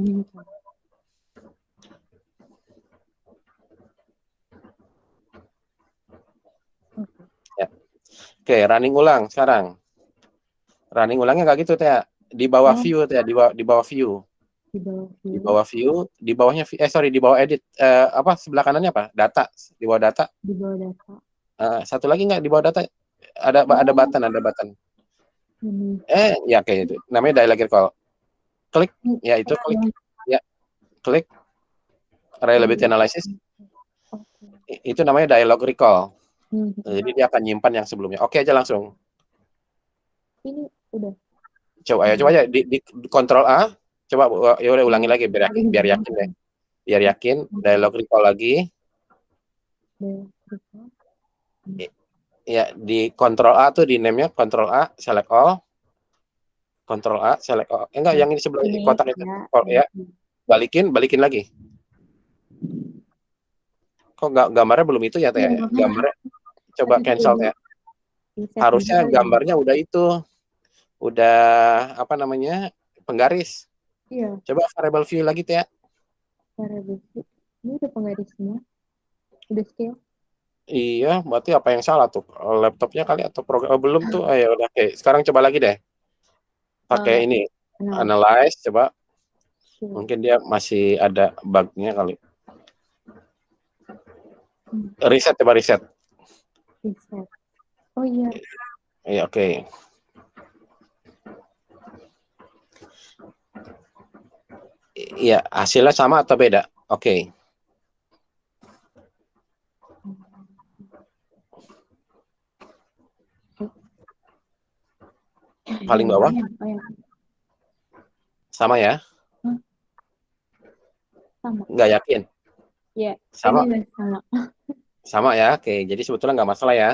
Ya. Oke, running ulang sekarang. Running ulangnya nggak gitu, Teh. Di bawah view, Teh. Di bawah view. Di bawah view, di bawahnya di bawah edit. Apa sebelah kanannya apa? Data. Di bawah data. Di bawah data. Satu lagi nggak di bawah data? Ada button. Ya kayak itu. Namanya dialog recall. Klik, ya itu klik. Ya, klik. Reliability analysis. Itu namanya dialog recall. Jadi dia akan nyimpan yang sebelumnya. Oke aja langsung. Ini udah. Coba aja di Ctrl A. Coba ya udah ulangi lagi biar yakin deh. Biar yakin, dialog recall lagi. Ya, di Ctrl A tuh di name-nya Ctrl A, select all. Ctrl A, select all. Enggak, yang ini sebelah kotak itu. Ya. Balikin lagi. Kok gambarnya belum itu ya, Teh? Gambarnya coba cancel, Teh. Harusnya gambarnya udah itu. Udah apa namanya? Penggaris. Iya. Coba variable view lagi, Teh. Variable view. Ini udah penggaris semua. Udah scale. Iya, berarti apa yang salah tuh? Laptopnya kali atau program? Oh, belum tuh. Ya udah, oke. Sekarang coba lagi deh. Pakai ini. Analyze, coba. Mungkin dia masih ada bug-nya kali. Reset, coba reset. Reset. Oh iya. Iya, oke. Iya, hasilnya sama atau beda? Oke. Paling bawah? Sama ya? Sama. Nggak yakin? Iya. Sama? Sama ya? Oke, jadi sebetulnya nggak masalah ya.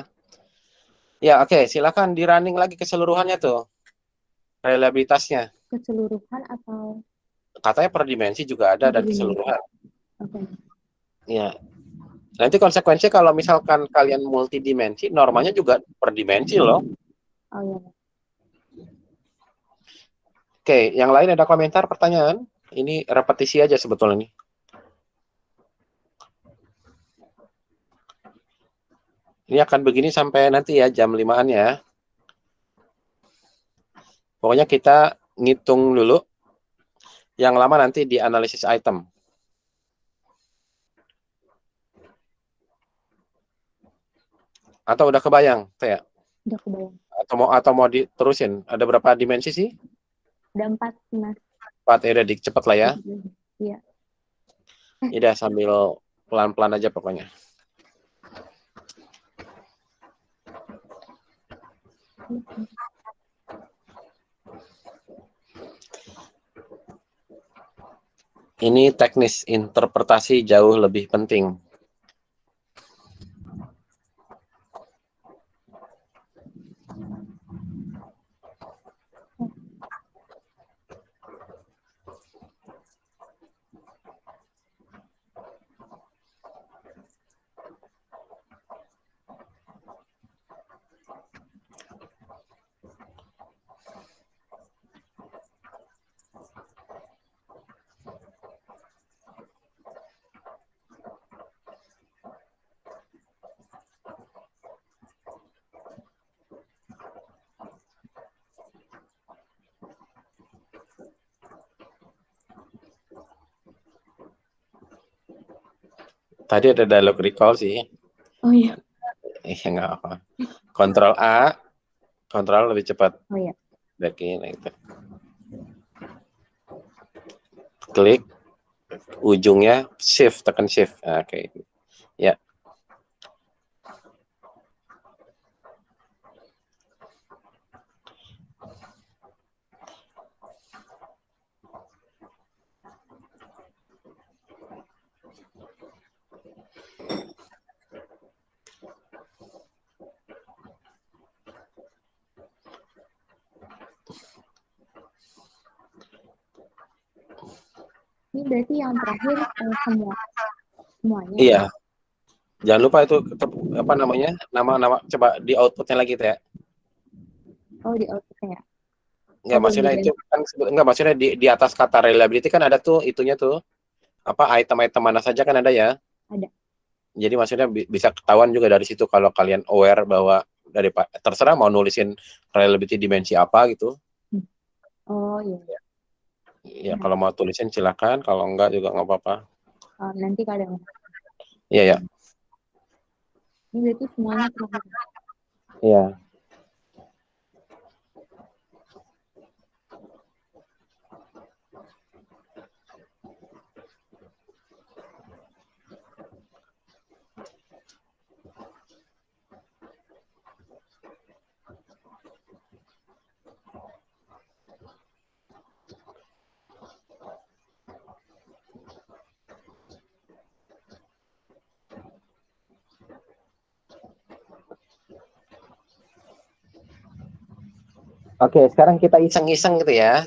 Ya, oke. Silakan di running lagi keseluruhannya tuh. Reliabilitasnya. Keseluruhan atau? Katanya per dimensi juga ada dan keseluruhan. Oke. Ya. Nanti konsekuensinya kalau misalkan kalian multidimensi, normanya juga per dimensi loh. Oh iya. Oke, yang lain ada komentar, pertanyaan? Ini repetisi aja sebetulnya nih. Ini akan begini sampai nanti ya, jam 5-an ya. Pokoknya kita ngitung dulu. Yang lama nanti di analisis item. Atau udah kebayang, Teh? Udah kebayang. Atau mau diterusin? Ada berapa dimensi sih? Ada 4 sih, Mas. 4, ya udah cepet lah ya. Iya. Udah sambil pelan-pelan aja pokoknya. Ini teknis, interpretasi jauh lebih penting. Tadi ada dialog recall sih. Oh iya. Nggak apa. Kontrol A, kontrol lebih cepat. Oh iya. Dari nah itu. Klik ujungnya shift, tekan shift. Oke. Ya. Ini berarti yang terakhir semuanya. Iya. Jangan lupa itu apa namanya? Nama coba di outputnya lagi ya. Oh, di outputnya. Enggak, maksudnya itu kan enggak, maksudnya di atas kata reliability kan ada tuh itunya tuh. Apa item-item mana saja kan ada ya? Ada. Jadi maksudnya bisa ketahuan juga dari situ kalau kalian aware bahwa terserah mau nulisin reliability dimensi apa gitu. Oh iya. Ya kalau mau tulisin silakan, kalau enggak juga nggak apa-apa. Nanti kadang. Iya ya. Ini berarti semuanya terakhir. Iya. Oke, sekarang kita iseng-iseng gitu ya.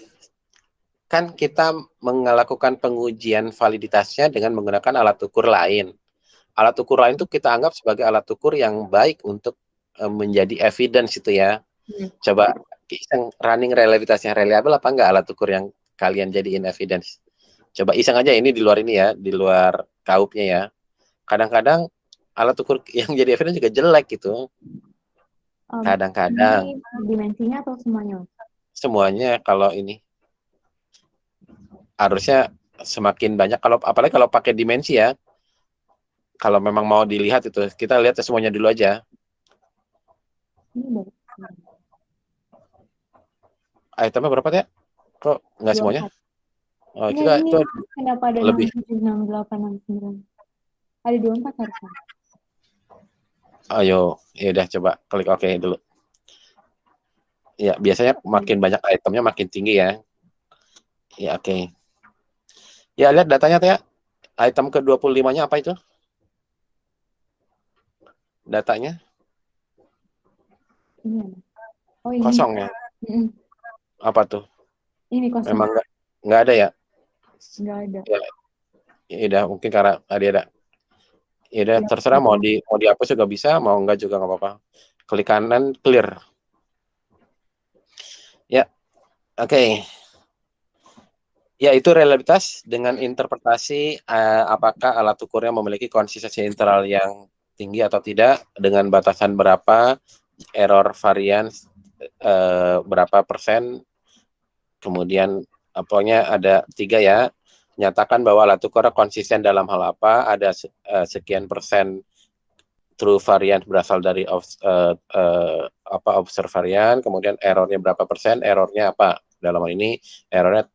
Kan kita melakukan pengujian validitasnya dengan menggunakan alat ukur lain. Alat ukur lain itu kita anggap sebagai alat ukur yang baik untuk menjadi evidence itu ya. Coba iseng running reliabilitasnya reliable apa enggak alat ukur yang kalian jadiin evidence. Coba iseng aja ini di luar ini ya, di luar kaupnya ya. Kadang-kadang alat ukur yang jadi evidence juga jelek gitu. Kadang-kadang. Dimensinya atau semuanya? Semuanya kalau ini. Harusnya semakin banyak kalau apalagi kalau pakai dimensi ya. Kalau memang mau dilihat itu, kita lihat semuanya dulu aja. Itemnya berapa ya? Kok nggak semuanya? Oh, kita ini itu kenapa ada lebih 67, 68, 69? Ada 24 harusnya. Ayo, ya udah coba klik OK dulu. Ya, biasanya makin banyak itemnya makin tinggi ya. Ya, oke. Ya, lihat datanya ya. Item ke-25-nya apa itu? Datanya? Ini. Oh, ini. Kosong ya. Apa tuh? Ini kosong. Memang nggak ada ya? Nggak ada. Ya udah, mungkin karena ada. Ya udah, terserah mau dihapus juga bisa, mau enggak juga nggak apa-apa. Klik kanan clear. Ya. Oke. Ya, itu reliabilitas dengan interpretasi apakah alat ukurnya memiliki konsistensi interval yang tinggi atau tidak, dengan batasan berapa, error variance berapa persen, kemudian pokoknya ada 3 ya. Nyatakan bahwa alat ukurnya konsisten dalam hal apa, ada sekian persen true variance berasal dari observe variance, kemudian errornya berapa persen, errornya apa. Dalam hal ini errornya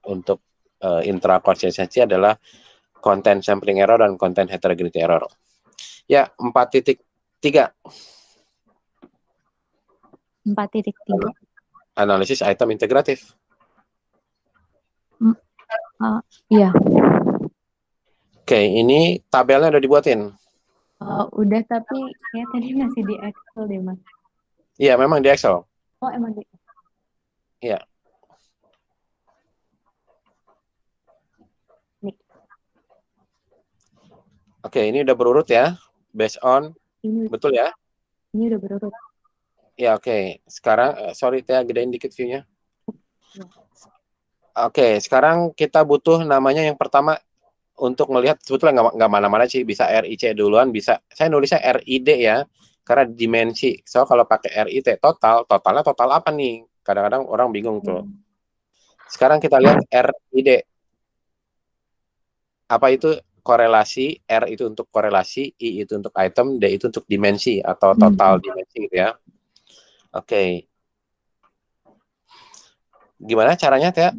untuk intrakonsistensi adalah content sampling error dan content heterogeneity error. Ya, 4.3. 4.3. Analisis item integratif. Iya. Oke, ini tabelnya udah dibuatin. Udah, tapi kayak tadi masih di Excel deh, Mas. Iya, memang di Excel. Oh, emang di Excel. Iya. Oke, ini udah berurut ya, based on betul ya? Ini udah berurut. Ya, oke. Sekarang sorry ya, gedein dikit view-nya. Oke, sekarang kita butuh namanya yang pertama untuk melihat, sebetulnya nggak mana-mana sih, bisa RIC duluan, bisa saya nulisnya RID ya, karena dimensi. So kalau pakai RIT totalnya total apa nih? Kadang-kadang orang bingung tuh. Sekarang kita lihat RID. Apa itu korelasi, R itu untuk korelasi, I itu untuk item, D itu untuk dimensi atau total dimensi gitu ya. Oke. Gimana caranya, Tia?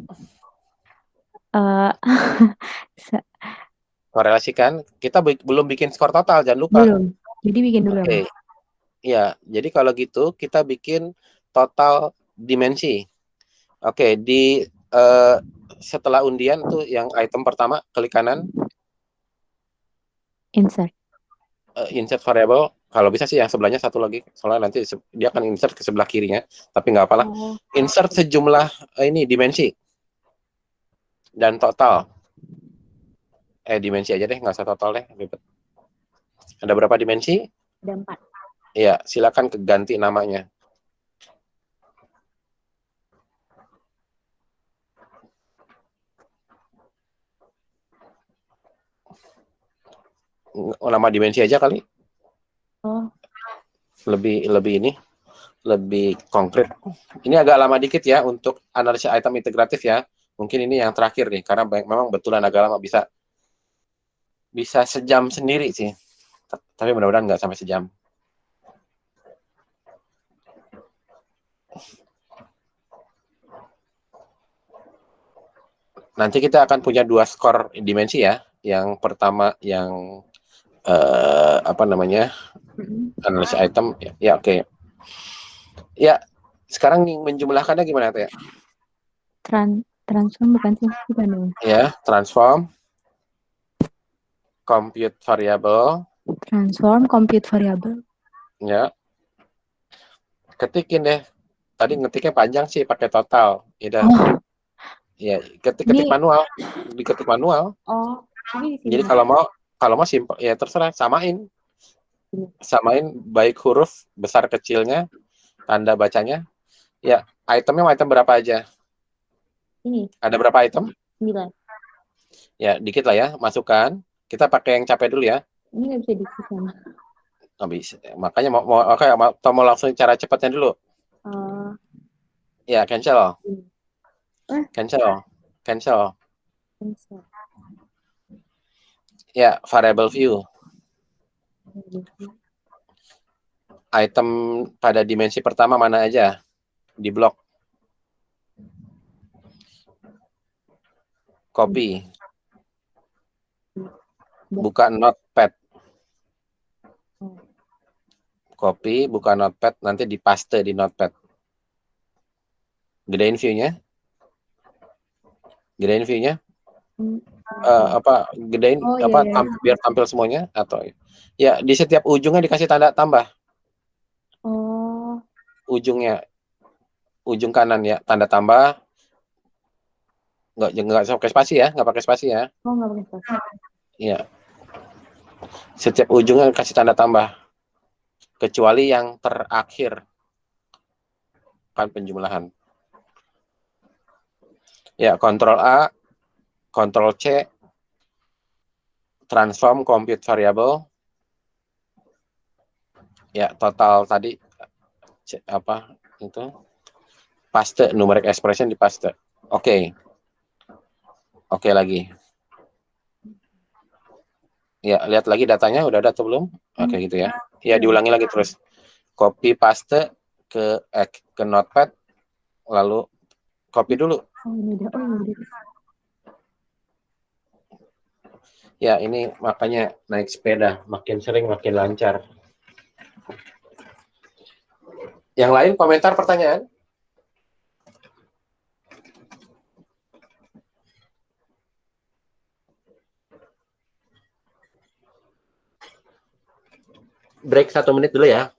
Sa- Korelasikan. Kita belum bikin skor total, jangan lupa. Belum. Jadi bikin dulu ya, Oke. Mas. Iya, jadi kalau gitu kita bikin total dimensi. Oke, setelah undian tuh yang item pertama klik kanan, Insert. insert variable. Kalau bisa sih yang sebelahnya satu lagi, soalnya nanti dia akan insert ke sebelah kirinya, tapi nggak apalah. Insert sejumlah ini dimensi dan total. Dimensi aja deh, nggak usah total deh, ribet. Ada berapa dimensi? Ada 4. Iya, silakan keganti namanya. Nama dimensi aja kali. Oh. Lebih konkret. Ini agak lama dikit ya untuk analisis item integratif ya. Mungkin ini yang terakhir nih, karena memang betulan agak lama, bisa sejam sendiri sih. Tapi mudah-mudahan nggak sampai sejam. Nanti kita akan punya 2 skor dimensi ya. Yang pertama yang analisis item ya, oke. Ya, sekarang menjumlahkannya gimana Teh? Transform bukan sih? Bukan dong. Ya, transform compute variable. Transform compute variable. Ya. Ketikin deh. Tadi ngetiknya panjang sih pakai total. Ya, ketik manual. Diketik manual. Oh, ini di sini. Jadi kalau mau simpel ya terserah, samain baik huruf besar kecilnya, tanda bacanya. Ya, itemnya item berapa aja? Ini. Ada berapa item? 9. Ya, dikit lah ya, masukkan. Kita pakai yang capek dulu ya. Ini nggak bisa dikisan. Nggak bisa. Makanya mau langsung cara cepatnya dulu. Ya, cancel. Cancel. Ya, variable view. Item pada dimensi pertama mana aja? Di blok. Copy. Buka notepad. Copy, buka notepad, nanti dipaste di notepad. Gedein view-nya. Gedein biar tampil semuanya atau ya di setiap ujungnya dikasih tanda tambah. Ujung kanan ya, tanda tambah. Nggak pakai spasi ya, nggak pakai spasi ya. Nggak pakai spasi. Iya. Setiap ujungnya kasih tanda tambah. Kecuali yang terakhir kan penjumlahan. Ya, Ctrl A, Ctrl C, transform compute variable. Ya, total tadi itu paste numeric expression di paste. Oke lagi. Ya, lihat lagi datanya udah ada atau belum? Oke gitu ya. Ya, diulangi lagi terus. Copy paste ke notepad, lalu copy dulu. Ya, ini makanya naik sepeda makin sering makin lancar. Yang lain komentar pertanyaan? Break 1 menit dulu ya.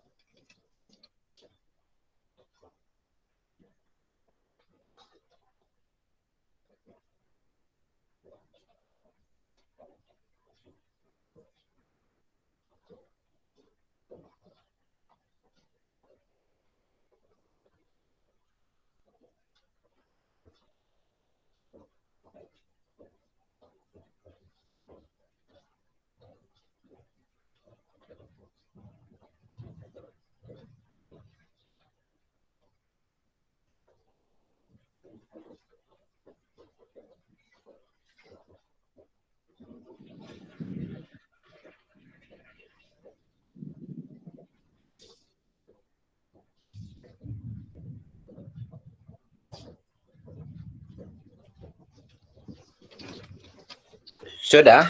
Sudah?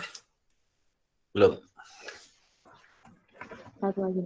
Belum. Satu lagi.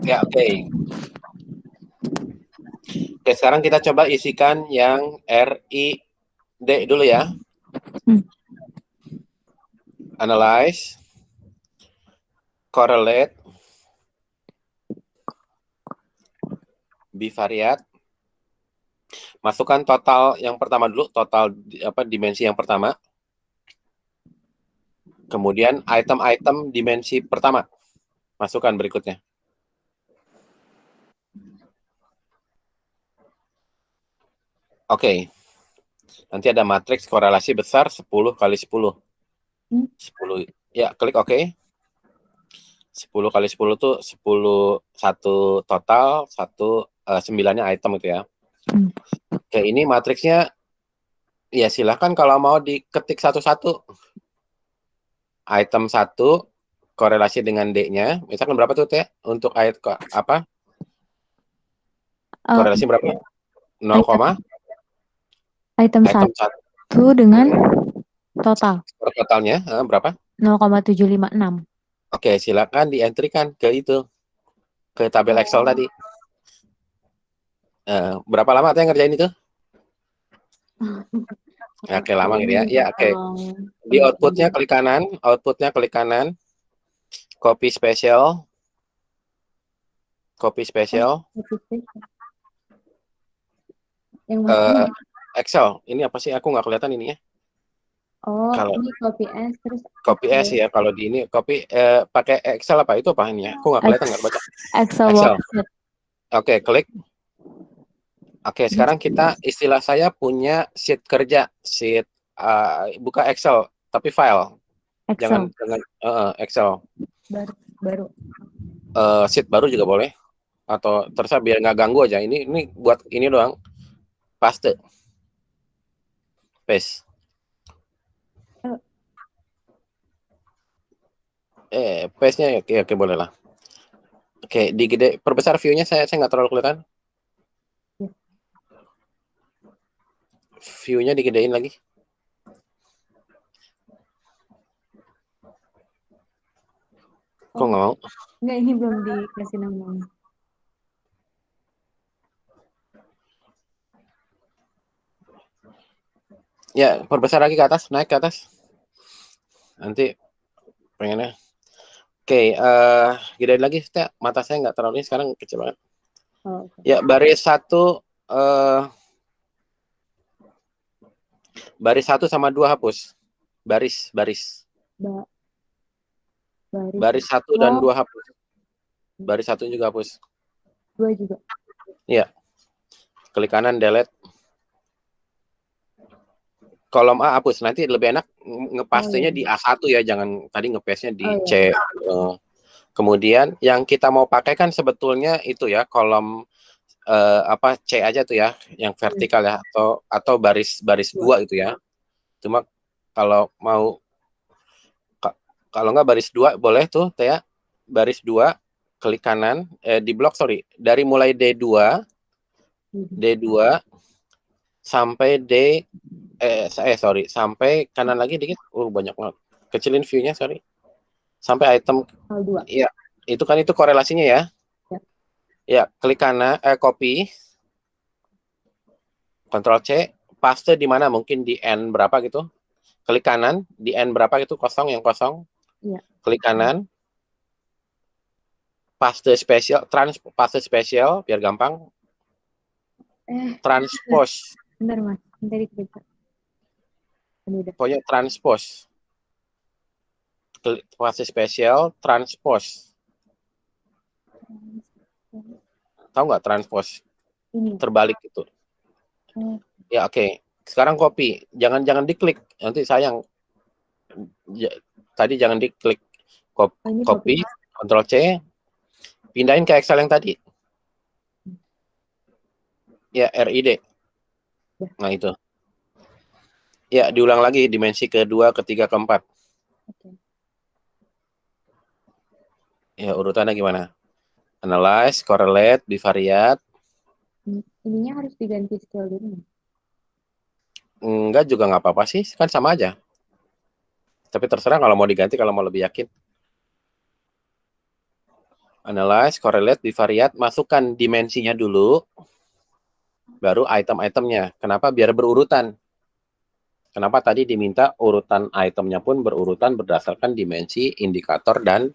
Ya, oke. Oke, sekarang kita coba isikan yang RID dulu ya. Analyze, correlate, bivariate. Masukkan total yang pertama dulu, total dimensi yang pertama. Kemudian item-item dimensi pertama. Masukkan berikutnya. Oke. Nanti ada matriks korelasi besar 10 kali 10. 10. Ya, klik OK. 10 kali 10 tuh 10 satu total, 9-nya item gitu ya. Oke, ini matriksnya ya silahkan kalau mau diketik satu-satu. Item 1 korelasi dengan D-nya. Misalkan berapa tuh Teh? Untuk apa? Korelasi berapa? 0, item 1 dengan total. Totalnya berapa? 0,756. Oke, silakan di-entry-kan ke itu. Ke tabel Excel tadi. Berapa lama Teh ngerjain itu? Oke, lama gitu ya. Ya, oke. Di outputnya klik kanan. Copy spesial. Yang mana? Excel. Ini apa sih? Aku nggak kelihatan ini ya. Oh, Kalau ini copy S terus copy S ya. Kalau di ini copy pakai Excel apa itu apa ini ya? Aku nggak kelihatan, nggak baca. Excel. Oke, klik. Oke, sekarang kita istilah saya punya sheet kerja, buka Excel tapi file. Excel. Jangan Excel. Baru. Sheet baru juga boleh. Atau terserah biar nggak ganggu aja. Ini buat ini doang. Paste. Paste. Paste-nya oke boleh lah. Oke, perbesar view-nya saya nggak terlalu kelihatan. View-nya digedein lagi. Kok nggak mau? Nggak, ini belum dikasih nama. Ya, perbesar lagi ke atas, naik ke atas. Nanti pengennya. Oke, gedein lagi, mata saya nggak terlalu ini sekarang kecil banget. Ya, baris 1 sama 2 hapus. Baris 1 dan 2 hapus. Baris 1 juga hapus. 2 juga. Iya. Klik kanan delete. Kolom A hapus. Nanti lebih enak ngepastenya di A1 ya, jangan tadi ngepaste-nya di C. Kemudian yang kita mau pakai kan sebetulnya itu ya, kolom C aja tuh ya, yang vertikal ya, atau baris 2 itu ya. Cuma kalau nggak baris 2 boleh tuh Teh. Baris 2 klik kanan di blok dari mulai D2 sampai sampai kanan lagi dikit. Banyak banget. Kecilin view-nya, sampai item 2. Iya, itu korelasinya ya. Ya, klik kanan copy. Ctrl C, paste di mana? Mungkin di N berapa gitu. Klik kanan di N berapa gitu, kosong. Iya. Klik kanan. Paste spesial biar gampang. Transpose. Bentar Mas, bentar diklik. Pokoknya transpose. fase spesial transpose. Tahu nggak transpose? Ini. Terbalik itu. Ya oke. Sekarang copy. Jangan diklik. Nanti sayang. Tadi jangan diklik. Copy. Ctrl C. Pindahin ke Excel yang tadi. Ya, RID. Nah, itu. Ya, diulang lagi dimensi kedua, ketiga, keempat. Oke. Ya, urutannya gimana? Analyze, correlate, bivariate. Ininya harus diganti skill dulu. Enggak juga nggak apa-apa sih, kan sama aja. Tapi terserah kalau mau diganti, kalau mau lebih yakin. Analyze, correlate, bivariate, masukkan dimensinya dulu, baru item-itemnya. Kenapa? Biar berurutan. Kenapa tadi diminta urutan itemnya pun berurutan berdasarkan dimensi, indikator, dan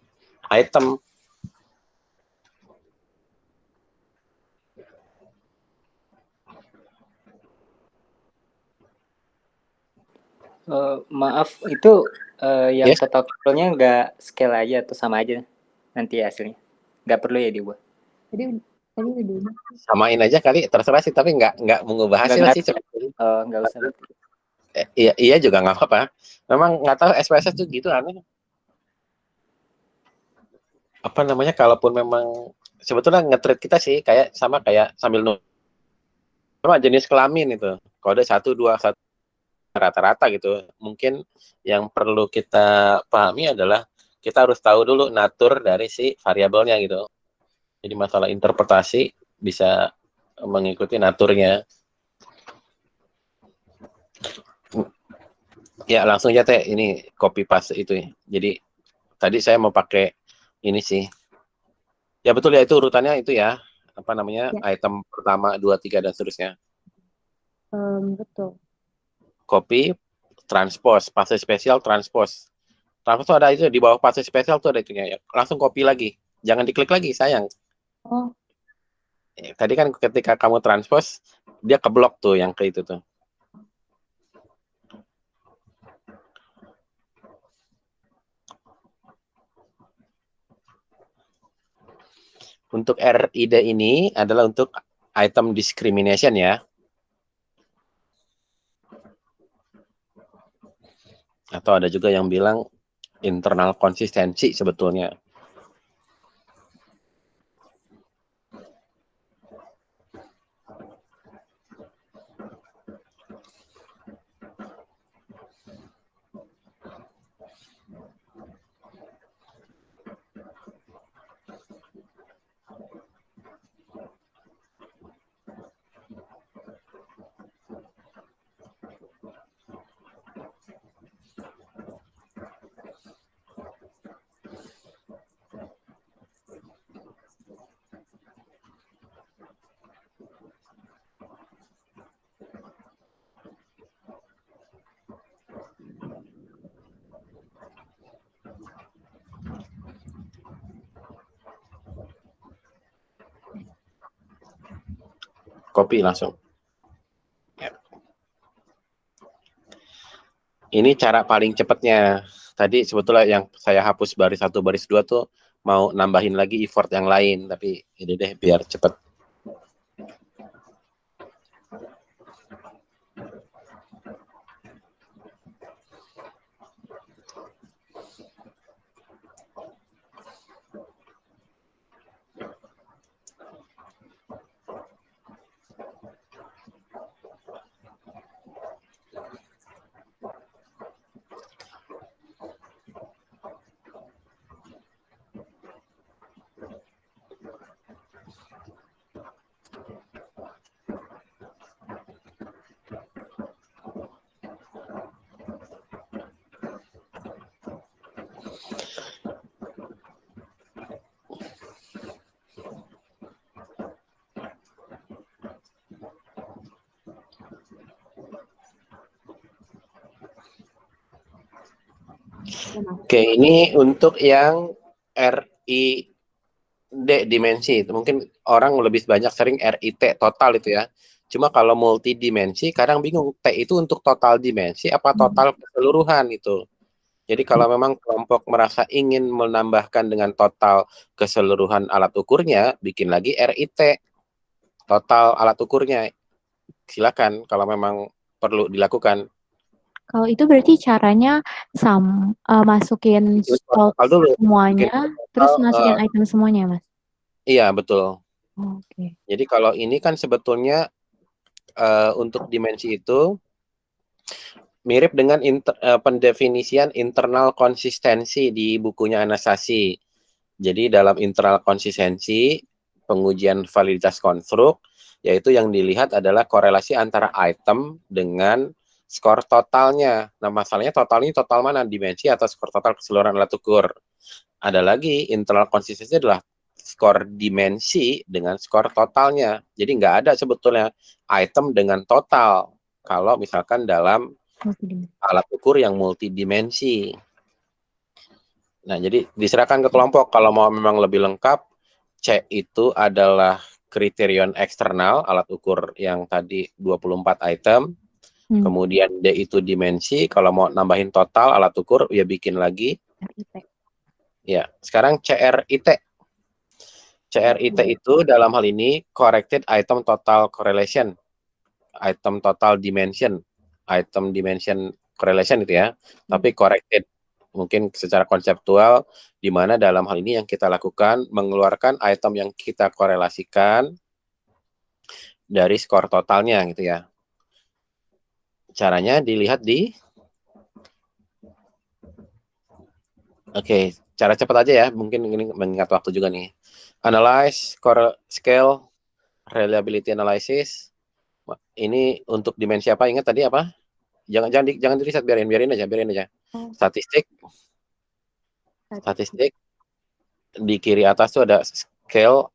item. Maaf, itu yang Yes. totalnya nggak scale aja atau sama aja nanti hasilnya? Nggak perlu ya diubah? Tadi udah. Samain aja kali, terserah sih, tapi nggak mengubah hasil Nggak sih. nggak usah. Iya juga nggak apa-apa. Memang nggak tahu SPSS tuh gitu aneh. Apa namanya? Kalaupun memang sebetulnya nge-treat kita sih kayak sama kayak sambil sama jenis kelamin itu. Kode 1, 2, 1 rata-rata gitu. Mungkin yang perlu kita pahami adalah kita harus tahu dulu natur dari si variabelnya gitu. Jadi masalah interpretasi bisa mengikuti naturnya. Ya langsung aja Teh, ini copy paste itu ya. Jadi tadi saya mau pakai ini sih. Ya betul ya, itu urutannya itu ya. Apa namanya? Ya. Item pertama, 2, 3 dan seterusnya. Betul. Copy, transpose, fase spesial, transpose. Transpose tuh ada itu di bawah fase spesial tuh ada itunya. Ya. Langsung copy lagi. Jangan diklik lagi, sayang. Oh. Tadi kan ketika kamu transpose, dia keblok tuh yang ke itu tuh. Untuk RID ini adalah untuk item discrimination ya. Atau ada juga yang bilang internal konsistensi sebetulnya. Copy langsung. Ini cara paling cepatnya. Tadi sebetulnya yang saya hapus baris 1, baris 2 tuh mau nambahin lagi effort yang lain. Tapi ini deh biar cepet. Oke, ini untuk yang RID dimensi. Mungkin orang lebih banyak sering RIT total itu ya. Cuma kalau multidimensi kadang bingung, T itu untuk total dimensi apa total keseluruhan itu. Jadi kalau memang kelompok merasa ingin menambahkan dengan total keseluruhan alat ukurnya, bikin lagi RIT, total alat ukurnya. Silakan kalau memang perlu dilakukan. Kalau itu berarti caranya masukin Bikin skor stok total dulu. Bikin semuanya, skor terus total, masukin item semuanya, Mas? iya, betul. Oke. Jadi kalau ini kan sebetulnya untuk dimensi itu mirip dengan pendefinisian internal konsistensi di bukunya Anastasia. Jadi dalam internal konsistensi, pengujian validitas konstruk, yaitu yang dilihat adalah korelasi antara item dengan skor totalnya. Nah, masalahnya totalnya total mana? Dimensi atau skor total keseluruhan alat ukur. Ada lagi, internal konsistensi adalah skor dimensi dengan skor totalnya. Jadi nggak ada sebetulnya item dengan total. Kalau misalkan dalam alat ukur yang multidimensi. Nah, jadi diserahkan ke kelompok. Kalau mau memang lebih lengkap, C itu adalah kriterion eksternal, alat ukur yang tadi 24 item. Kemudian D itu dimensi. Kalau mau nambahin total alat ukur, ya bikin lagi. Ya, sekarang CRIT. CRIT itu dalam hal ini corrected item total correlation. Item total dimension. Item dimension correlation itu ya. Tapi corrected. Mungkin secara konseptual, di mana dalam hal ini yang kita lakukan, mengeluarkan item yang kita korelasikan dari skor totalnya gitu ya. Caranya dilihat di, cara cepat aja ya, mungkin ini mengingat waktu juga nih. Analyze, scale, reliability analysis. Ini untuk dimensi apa? Ingat tadi apa? Jangan di riset, biarin aja. Statistik. Di kiri atas tuh ada scale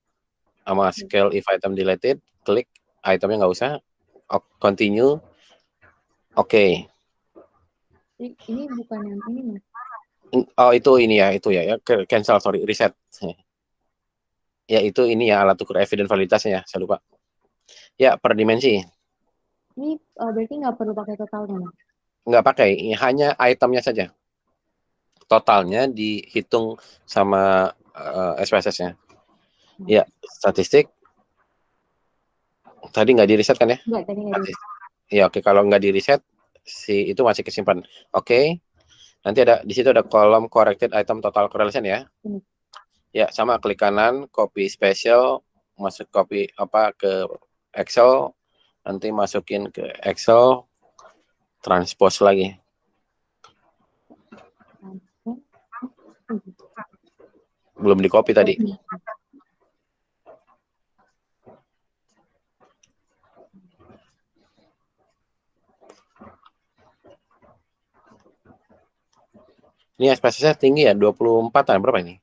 sama scale if item deleted. Klik itemnya nggak usah. Continue. Oke. Ini bukan yang ini, Mas. Oh, itu ya. Cancel, sorry, reset. Ya, itu ini ya alat ukur evidence validitasnya, saya lupa. Ya, per dimensi. Ini berarti nggak perlu pakai totalnya, Mas? Nggak pakai, hanya itemnya saja. Totalnya dihitung sama SPSS-nya. Ya, statistik. Tadi nggak di reset kan ya? Nggak, tadi nggak di. Ya, oke. Kalau nggak di reset, si itu masih kesimpan. Oke. Nanti di situ ada kolom corrected item total correlation ya. Ya, sama klik kanan, copy special, masuk copy ke Excel, nanti masukin ke Excel, transpose lagi. Belum di copy tadi. Ini SPSS-nya tinggi ya, 24 berapa ini?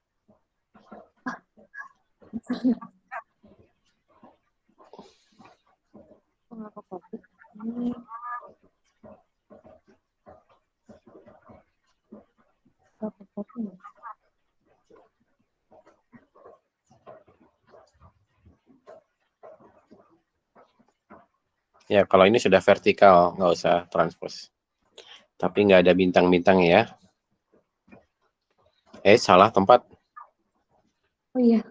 Ya, kalau ini sudah vertikal, nggak usah transpose. Tapi nggak ada bintang-bintang ya. Salah tempat. Oh iya.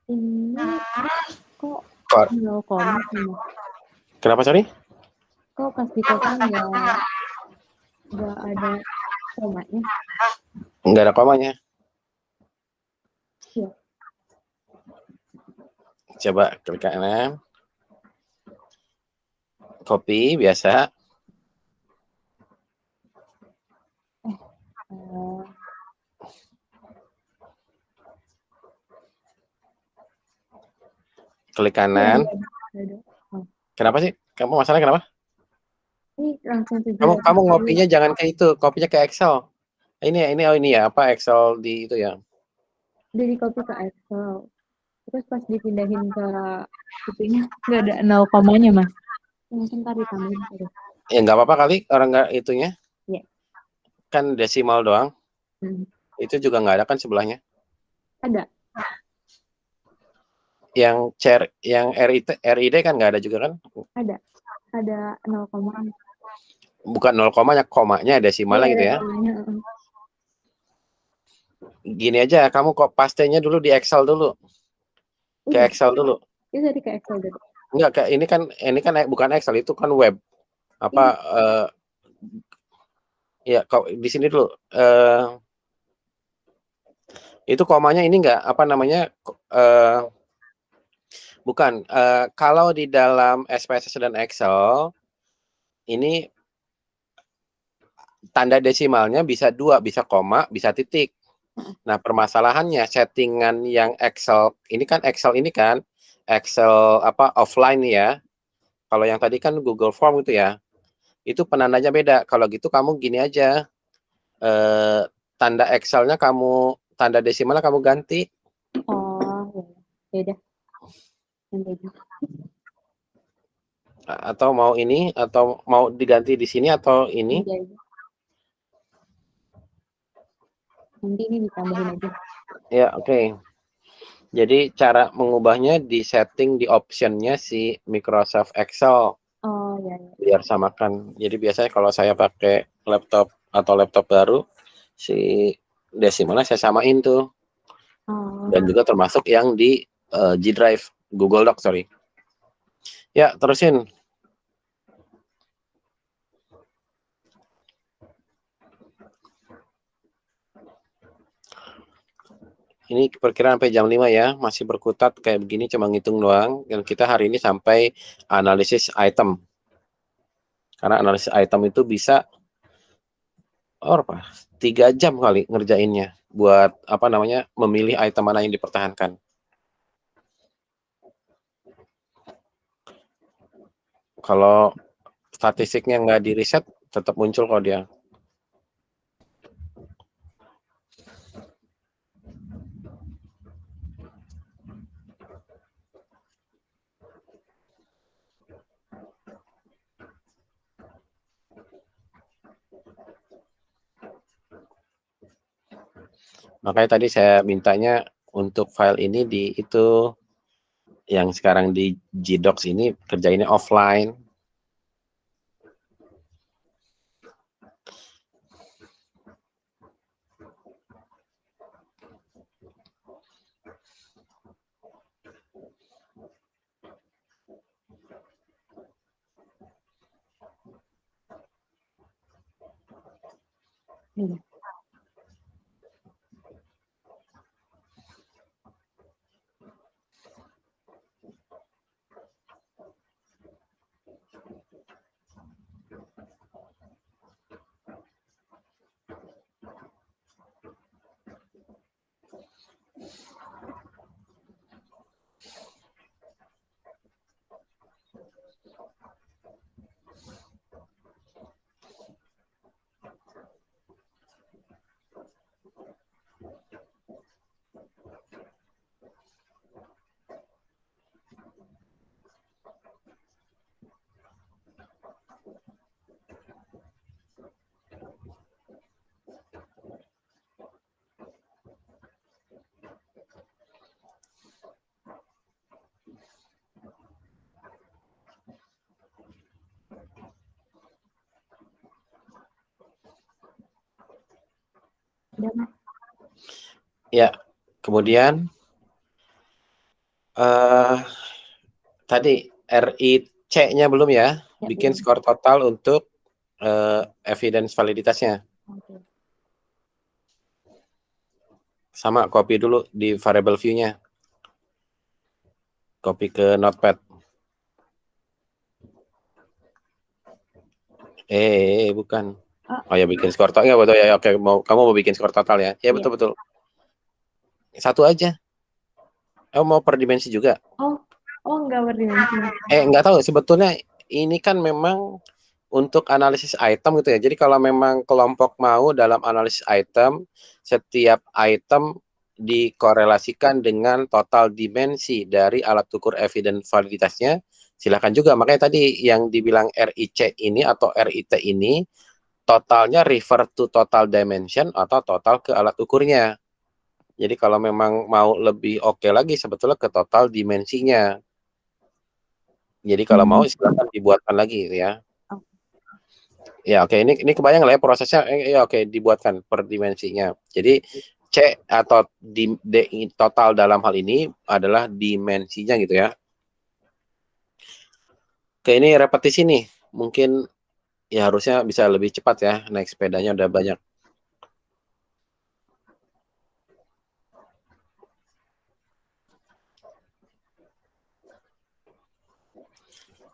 Ini kok nol koma semua? Kenapa, sorry? Kok pas di kota nggak ada komanya? Nggak ada komanya. Iya. Coba klik kanan. Copy biasa. Klik kanan. Kenapa sih? Kamu masalahnya kenapa? Ini langsung Kamu ngopinya jangan ke itu, kopinya ke Excel. Ini ya, Excel di itu ya. Udah di copy ke Excel. Terus pas dipindahin ke itunya nggak ada 0 komanya, Mas. Mungkin ntar ditambahin terus. Ya nggak apa-apa kali, orang nggak itunya. Iya. Kan desimal doang. Itu juga nggak ada kan sebelahnya? Ada. yang RID kan nggak ada juga kan? Ada 0 koma. Bukan 0 komanya, komanya desimalnya gitu ya. Komanya. Gini aja, kamu kok pastenya dulu di Excel dulu. Ke Excel dulu. Bisa di ke Excel dulu. Enggak, ini kan bukan Excel, itu kan web. Apa ya kok di sini dulu. Itu komanya ini enggak apa namanya bukan kalau di dalam SPSS dan Excel ini tanda desimalnya bisa 2, bisa koma, bisa titik. Nah, permasalahannya settingan yang Excel ini kan Excel apa offline ya. Kalau yang tadi kan Google Form itu ya. Itu penandanya beda. Kalau gitu kamu gini aja. Tanda Excel-nya tanda desimalnya kamu ganti. Oh, ya udah. Atau mau ini atau mau diganti di sini atau ini? Nanti ini ditambahin aja. Ya, oke. Jadi cara mengubahnya di setting di optionnya si Microsoft Excel. Oh, ya. Biar samakan. Jadi biasanya kalau saya pakai laptop atau laptop baru, si desimalnya saya samain tuh. Dan juga termasuk yang di G Drive, Google Doc, sorry. Ya, terusin. Ini perkiraan sampai jam 5 ya, masih berkutat kayak begini, cuma ngitung doang. Dan kita hari ini sampai analisis item. Karena analisis item itu bisa 3 jam kali ngerjainnya. Buat apa namanya, memilih item mana yang dipertahankan. Kalau statistiknya nggak di reset, tetap muncul kok dia. Makanya tadi saya mintanya untuk file ini di itu yang sekarang di Gdocs ini kerjainnya offline. Ya, kemudian tadi RIC-nya belum ya, bikin skor total untuk evidence validitasnya. Sama copy dulu di variable view-nya. Copy ke notepad. Bukan. Oh ya, bikin skor total. Betul ya, oke, kamu mau bikin skor total ya? Ya, betul. Satu aja. Mau per dimensi juga? Oh, enggak per dimensi. Enggak tahu, sebetulnya ini kan memang untuk analisis item gitu ya. Jadi kalau memang kelompok mau dalam analisis item, setiap item dikorelasikan dengan total dimensi dari alat ukur evidence validitasnya, silakan juga. Makanya tadi yang dibilang RIC ini atau RIT ini, totalnya refer to total dimension atau total ke alat ukurnya. Jadi kalau memang mau lebih oke lagi sebetulnya ke total dimensinya. Jadi kalau mau silakan dibuatkan lagi gitu ya. Ya oke, ini kebayang lah ya prosesnya. Ya oke, dibuatkan per dimensinya. Jadi C atau total dalam hal ini adalah dimensinya gitu ya. Oke, ini repetisi nih. Mungkin ya harusnya bisa lebih cepat ya, naik sepedanya udah banyak.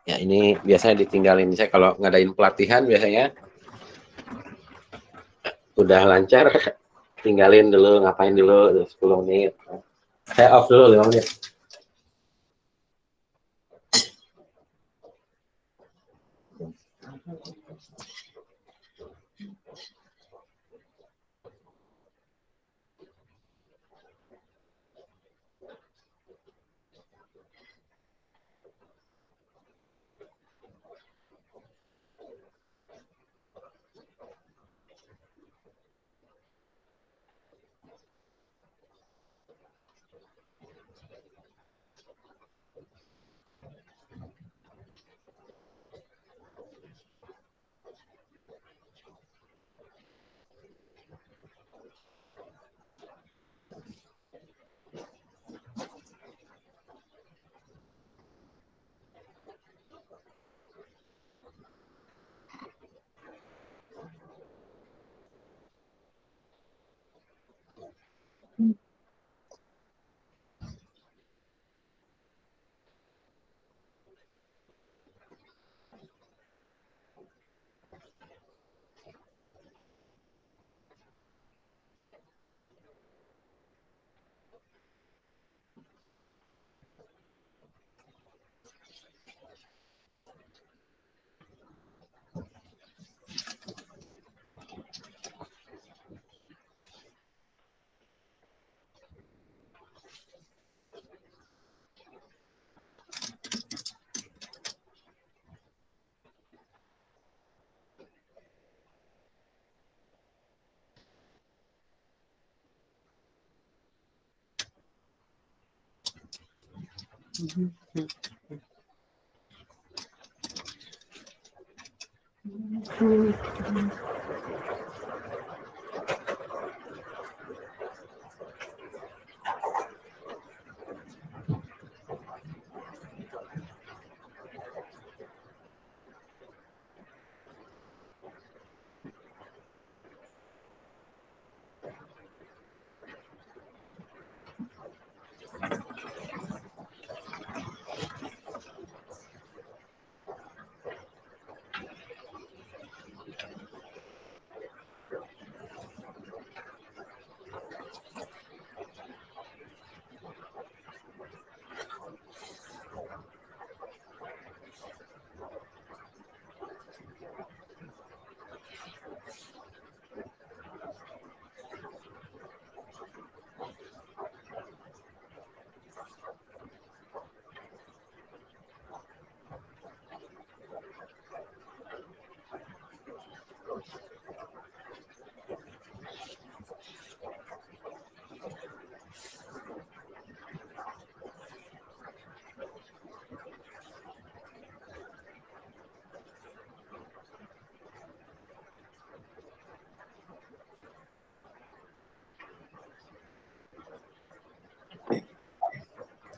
Ya ini biasanya ditinggalin. Saya kalau ngadain pelatihan biasanya udah lancar, tinggalin dulu, ngapain dulu 10 menit. Saya off dulu 5 menit.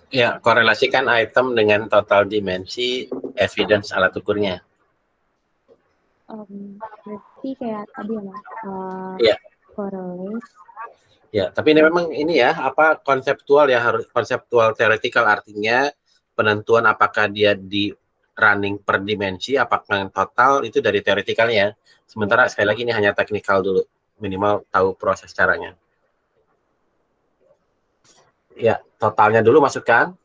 Ya, korelasikan item dengan total dimensi evidence alat ukurnya. Berarti kayak tadi ya Mas, Iya. correlate. Ya, tapi ini memang ini ya, apa konseptual ya, harus konseptual teoretikal, artinya penentuan apakah dia di running per dimensi, apakah total itu dari teoretikalnya. Sementara sekali lagi ini hanya teknikal dulu, minimal tahu proses caranya. Ya, totalnya dulu masukkan.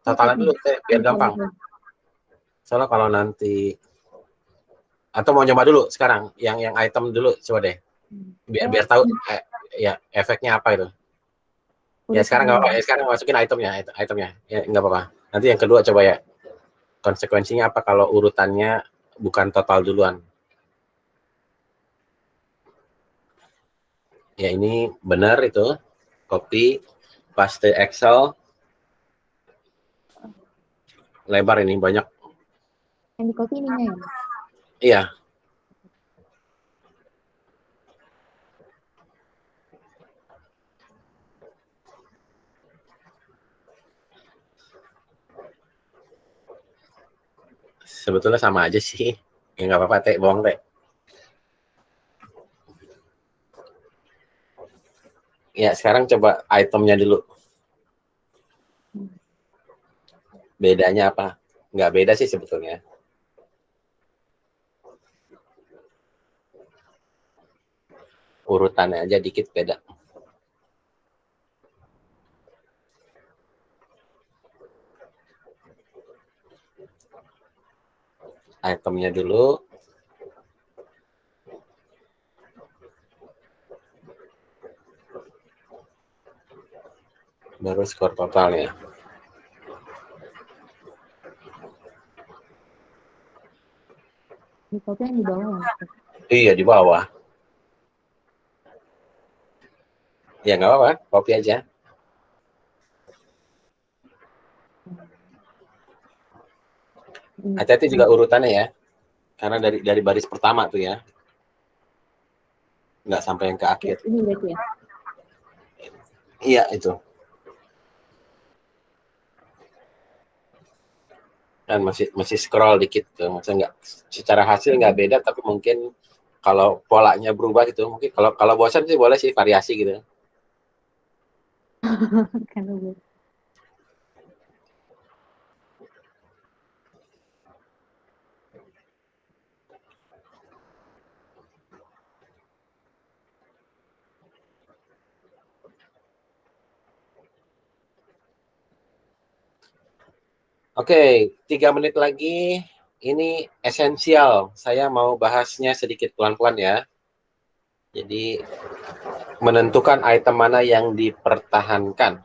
Totalnya dulu, biar gampang. Soalnya kalau nanti atau mau nyoba dulu sekarang, yang item dulu coba deh, biar tahu ya efeknya apa itu. Ya sekarang nggak apa-apa, sekarang masukin itemnya, ya nggak apa-apa. Nanti yang kedua coba ya, konsekuensinya apa kalau urutannya bukan total duluan. Ya ini benar itu, Copy, paste Excel, lebar ini banyak. Yang di copy ininya ya? Iya. Sebetulnya sama aja sih. Ya nggak apa-apa, Teh. Bohong, Teh. Ya, sekarang coba itemnya dulu. Bedanya apa? Nggak beda sih sebetulnya. Urutannya aja dikit beda. Itemnya dulu. Baru skor totalnya. Di copy yang di bawah ya? Iya, di bawah. Ya, nggak apa-apa. Copy aja. Hati-hati juga urutannya ya. Karena dari baris pertama tuh ya. Nggak sampai yang ke akhir. Ini berarti ya? Iya, itu. Kan masih scroll dikit tuh. Maksudnya nggak, secara hasil nggak beda, tapi mungkin kalau polanya berubah gitu, mungkin kalau bosan sih boleh sih variasi gitu. Karena gue. Oke, 3 menit lagi. Ini esensial. Saya mau bahasnya sedikit pelan-pelan ya. Jadi menentukan item mana yang dipertahankan.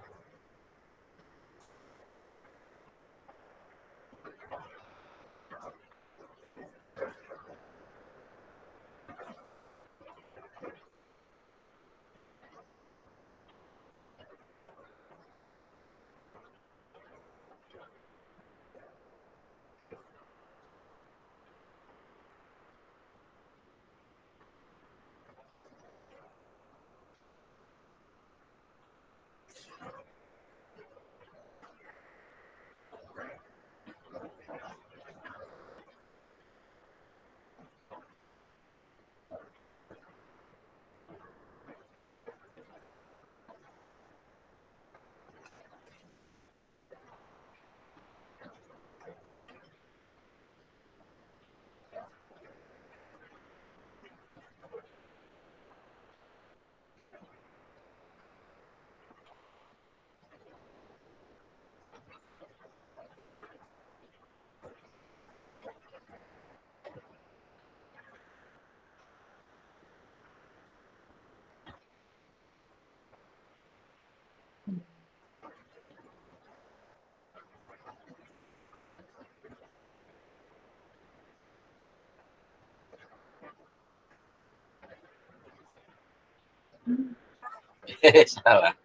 Salah.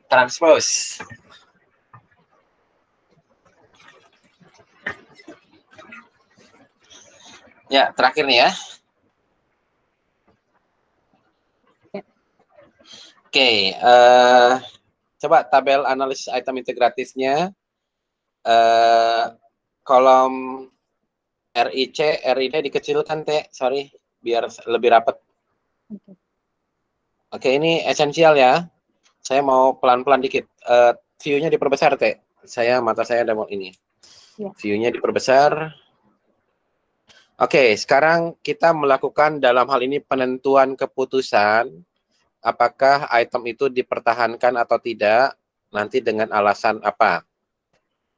Transpose. Ya, terakhir nih ya. Oke, coba tabel analisis item integratifnya. Kolom RIC, RID dikecilkan, Teh. Sorry, biar lebih rapat. Oke, ini esensial ya. Saya mau pelan-pelan dikit. View-nya diperbesar, Teh. Mata saya ada mau ini. Ya. View-nya diperbesar. Oke, sekarang kita melakukan dalam hal ini penentuan keputusan apakah item itu dipertahankan atau tidak, nanti dengan alasan apa.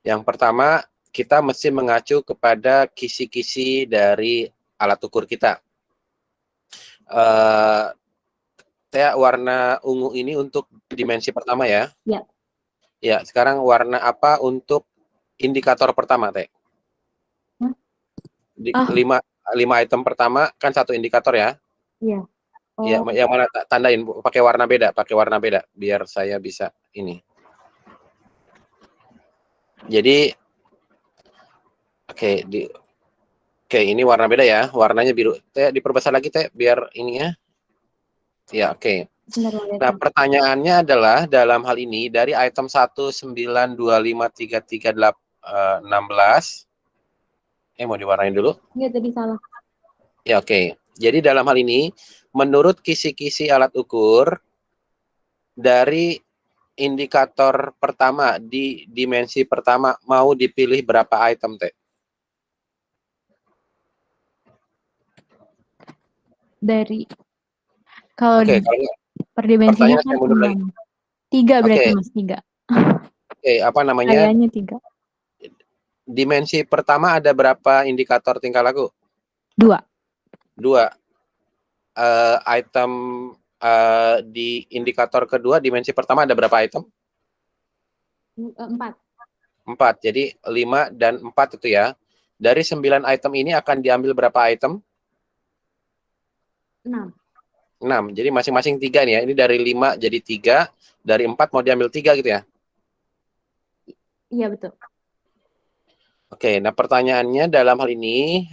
Yang pertama, kita mesti mengacu kepada kisi-kisi dari alat ukur kita. Warna ungu ini untuk dimensi pertama ya. Ya. Ya, sekarang warna apa untuk indikator pertama, Teh? Di 5 item pertama kan 1 indikator ya. Iya. Ya, Oh, yang mana tandain pakai warna beda biar saya bisa ini. Jadi oke, ini warna beda ya, warnanya biru. Teh diperbesar lagi Teh biar ini ya. Ya, oke. sebentar lihat Nah, ya. pertanyaannya adalah dalam hal ini dari item 192533816 mau diwarnain dulu. Enggak, tadi salah. Ya, oke. Jadi dalam hal ini menurut kisi-kisi alat ukur dari indikator pertama di dimensi pertama mau dipilih berapa item Teh? Dari kalau Oke, di kalau per dimensinya pertanyaan kan saya mundur lagi. 6. 3 berarti Oke, Mas, 3. apa namanya? Kayaknya 3. Dimensi pertama ada berapa indikator tingkah laku? 2. 2. Item di indikator kedua dimensi pertama ada berapa item? 4. 4. Jadi 5 dan 4 itu ya. Dari 9 item ini akan diambil berapa item? 6. 6. Jadi masing-masing 3 nih ya. Ini dari 5 jadi 3, dari 4 mau diambil 3 gitu ya. Iya, betul. Oke, nah pertanyaannya dalam hal ini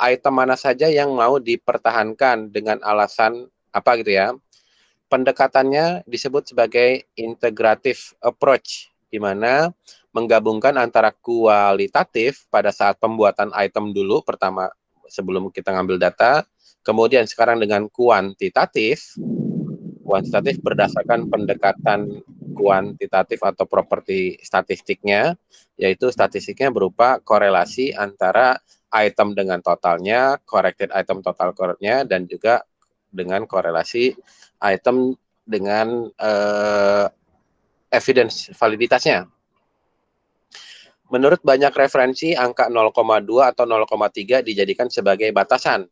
item mana saja yang mau dipertahankan dengan alasan apa gitu ya? Pendekatannya disebut sebagai integrative approach, di mana menggabungkan antara kualitatif pada saat pembuatan item dulu pertama sebelum kita ngambil data, kemudian sekarang dengan kuantitatif berdasarkan pendekatan kuantitatif atau properti statistiknya, yaitu statistiknya berupa korelasi antara item dengan totalnya, corrected item total correctnya, dan juga dengan korelasi item dengan evidence validitasnya. Menurut banyak referensi, angka 0,2 atau 0,3 dijadikan sebagai batasan.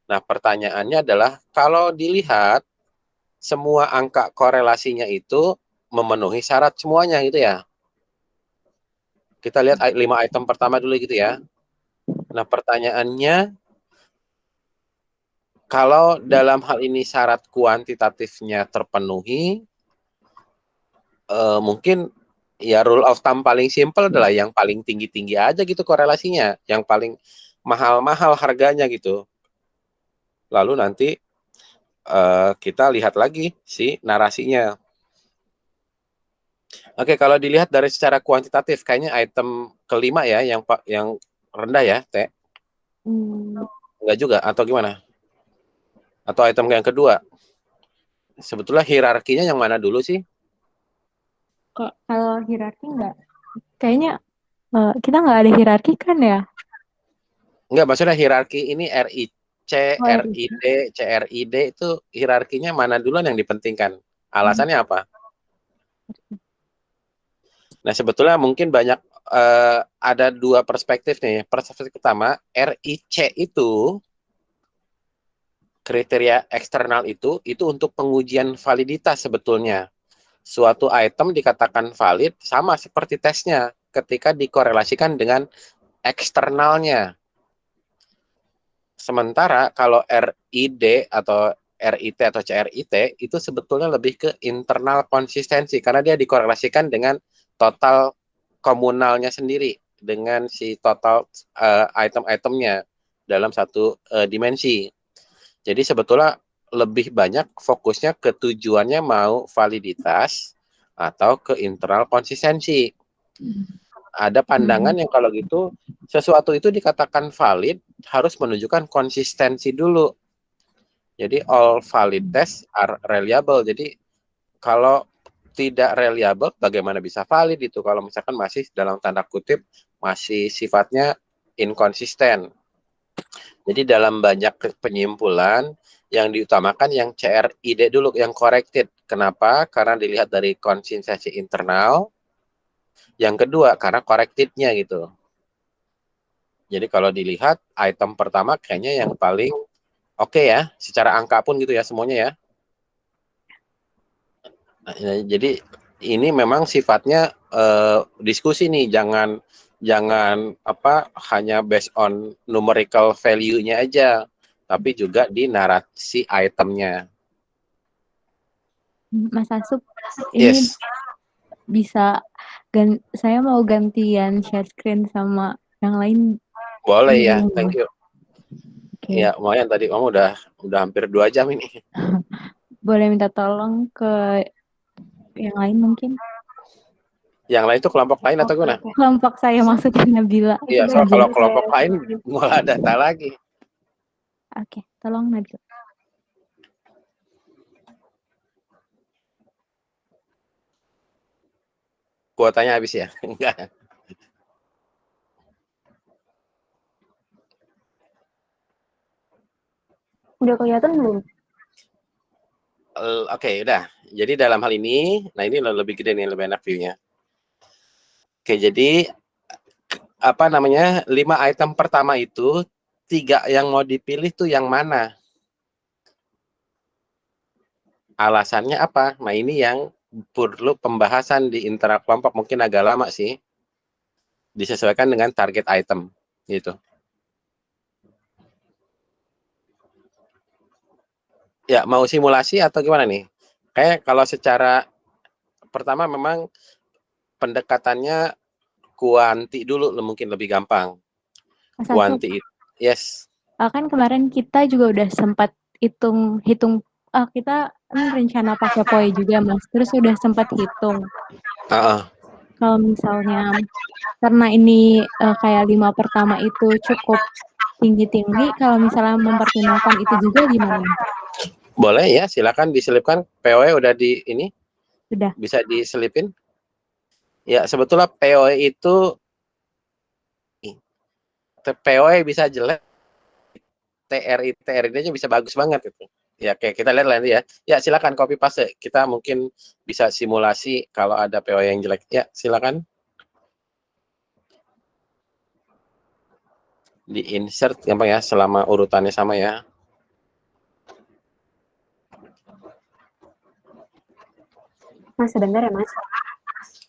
Nah, pertanyaannya adalah kalau dilihat semua angka korelasinya itu memenuhi syarat semuanya gitu ya. Kita lihat 5 item pertama dulu gitu ya. Nah, pertanyaannya kalau dalam hal ini syarat kuantitatifnya terpenuhi, mungkin ya rule of thumb paling simple adalah yang paling tinggi-tinggi aja gitu korelasinya, yang paling mahal-mahal harganya gitu. Lalu nanti kita lihat lagi si narasinya. Oke, kalau dilihat dari secara kuantitatif, kayaknya item kelima ya, yang rendah ya, Teh. Enggak juga, atau gimana? Atau item yang kedua? Sebetulnya hierarkinya yang mana dulu sih? Kalau hierarki enggak. Kayaknya kita nggak ada hierarki kan ya? Enggak, maksudnya hierarki ini RIC, Oh, RIC. RID, CRID itu hierarkinya mana duluan yang dipentingkan? Alasannya apa? Nah, sebetulnya mungkin banyak ada dua perspektif nih. Perspektif pertama, RIC itu kriteria eksternal itu untuk pengujian validitas sebetulnya. Suatu item dikatakan valid sama seperti tesnya ketika dikorelasikan dengan eksternalnya. Sementara kalau RID atau RIT atau CRIT itu sebetulnya lebih ke internal konsistensi karena dia dikorelasikan dengan total komunalnya sendiri dengan si total item-itemnya dalam satu dimensi. Jadi sebetulnya lebih banyak fokusnya ke tujuannya mau validitas atau ke internal konsistensi. Ada pandangan yang kalau gitu sesuatu itu dikatakan valid harus menunjukkan konsistensi dulu. Jadi all valid tests are reliable. Jadi kalau tidak reliable bagaimana bisa valid itu kalau misalkan masih dalam tanda kutip masih sifatnya inkonsisten. Jadi dalam banyak penyimpulan yang diutamakan yang CRID dulu, yang corrected. Kenapa? Karena dilihat dari konsistensi internal. Yang kedua, karena corrected-nya gitu. Jadi kalau dilihat, item pertama kayaknya yang paling oke ya, secara angka pun gitu ya semuanya ya. Nah, jadi ini memang sifatnya diskusi nih, jangan apa hanya based on numerical value-nya aja. tapi juga di narasi itemnya. Mas Asup, ini Yes, bisa saya mau gantian share screen sama yang lain boleh ya. boleh Thank you. Oke. Ya, lumayan tadi kamu udah hampir 2 jam ini. Boleh minta tolong ke yang lain mungkin? Yang lain itu kelompok lain atau gimana? Kelompok saya maksudnya Nabila. Iya, soal kalau kelompok lain malah data lagi. Oke, tolong Nabila. Kuotanya habis ya? Enggak. Udah kelihatan belum? Oke, udah. Jadi dalam hal ini, nah ini lebih gede nih, lebih enak view-nya. Oke, jadi apa namanya? 5 item pertama itu 3 yang mau dipilih tuh yang mana? Alasannya apa? Nah, ini yang perlu pembahasan di internal kelompok, mungkin agak lama sih. Disesuaikan dengan target item gitu. Ya, mau simulasi atau gimana nih? Kayak kalau secara pertama memang pendekatannya kuanti dulu mungkin lebih gampang. Mas Asup, Kuanti, yes. kan kemarin kita juga udah sempat hitung kita kan rencana pakai POE juga Mas, terus udah sempat hitung. Kalau misalnya karena ini kayak 5 pertama itu cukup tinggi-tinggi, kalau misalnya mempertimbangkan itu juga gimana? Boleh ya, silakan diselipkan. POE udah di ini? Sudah. Bisa diselipin? Ya, sebetulnya POE itu POE bisa jelek, TRI-nya bisa bagus banget gitu. Ya, kayak kita lihat nanti ya. Ya, silakan copy paste. Kita mungkin bisa simulasi kalau ada POE yang jelek. Ya, silakan. Di insert gampang ya, selama urutannya sama ya. Mas, sebentar ya Mas.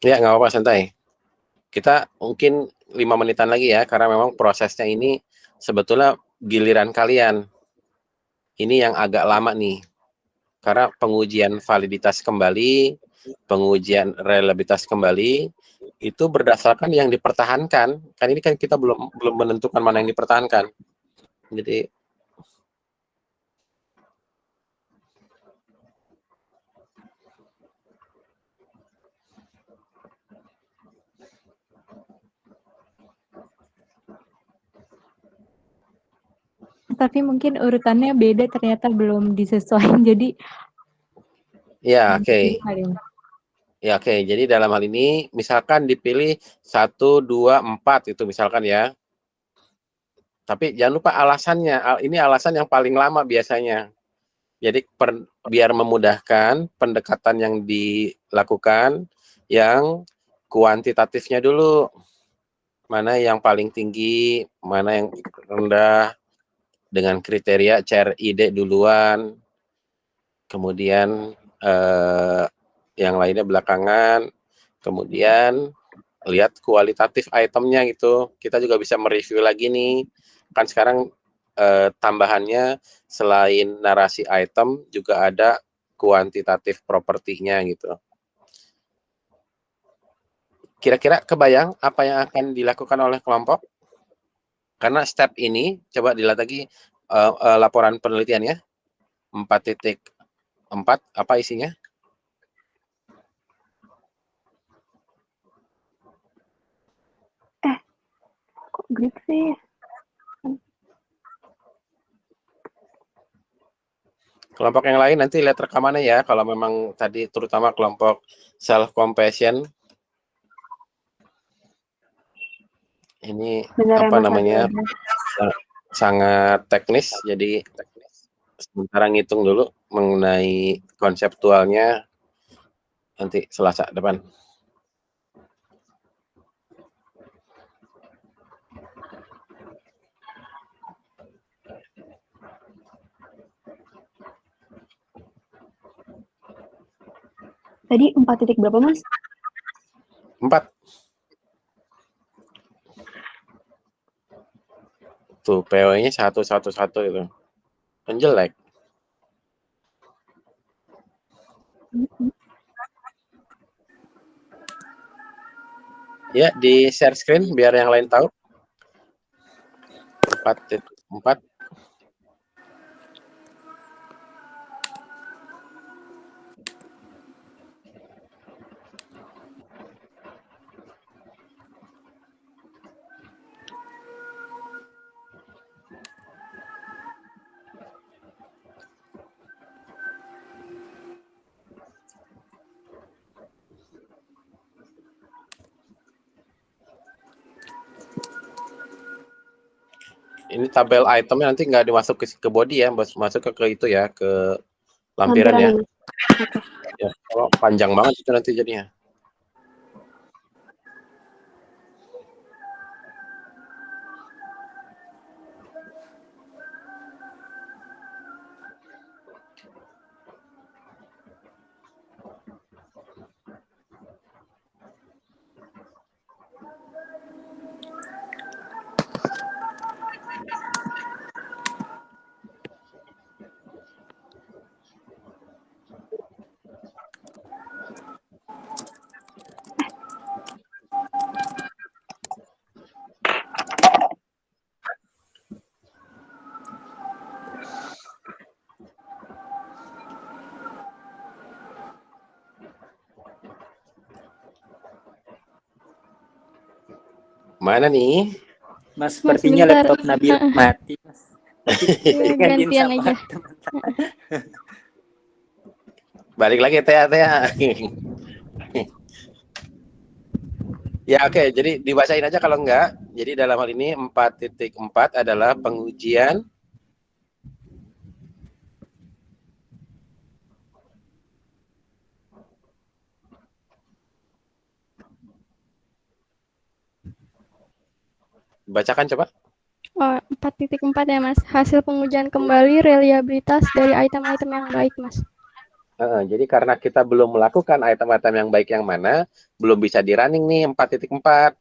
Ya, nggak apa-apa, santai. Kita mungkin 5 menitan lagi ya, karena memang prosesnya ini sebetulnya giliran kalian. Ini yang agak lama nih. Karena pengujian validitas kembali, pengujian reliabilitas kembali, itu berdasarkan yang dipertahankan. Kan ini kan kita belum menentukan mana yang dipertahankan. Jadi Tapi mungkin urutannya beda, ternyata belum disesuaikan, jadi ya, oke. Ya, oke. Jadi dalam hal ini misalkan dipilih 1, 2, 4 itu misalkan ya. Tapi jangan lupa alasannya. Ini alasan yang paling lama biasanya. Jadi biar memudahkan pendekatan yang dilakukan yang kuantitatifnya dulu. Mana yang paling tinggi, mana yang rendah, dengan kriteria CRID duluan, kemudian yang lainnya belakangan, kemudian lihat kualitatif itemnya gitu. Kita juga bisa mereview lagi nih. Kan sekarang tambahannya selain narasi item juga ada kuantitatif propertinya gitu. Kira-kira kebayang apa yang akan dilakukan oleh kelompok? Karena step ini, coba dilihat lagi laporan penelitiannya, 4.4, apa isinya? Kok break sih? Kelompok yang lain nanti lihat rekamannya ya, kalau memang tadi terutama kelompok self-compassion. Ini Benar apa ya, Mas, namanya, sangat teknis, jadi sementara ngitung dulu mengenai konseptualnya nanti Selasa depan. Tadi 4 titik berapa, Mas? 4. Tuh, PO-nya 111 itu. Kan jelek. Ya, di share screen biar yang lain tahu. 4.4. Ini tabel itemnya nanti nggak dimasuk ke body ya, masuk ke itu ya, ke lampiran ya. Lampiran ini. Oke. Ya, kalau panjang banget itu nanti jadinya. Mana nih? Mas, sepertinya sebentar. laptop Nabil mati, Mas. Iya, Digantiin gantian sama aja. teman. Balik lagi Tea. Ya oke, jadi dibacain aja kalau enggak. Jadi dalam hal ini 4.4 adalah pengujian bacakan coba. Oh, 4.4 ya Mas. Hasil pengujian kembali reliabilitas dari item-item yang baik Mas. Jadi karena kita belum melakukan item-item yang baik yang mana, belum bisa di running nih 4.4.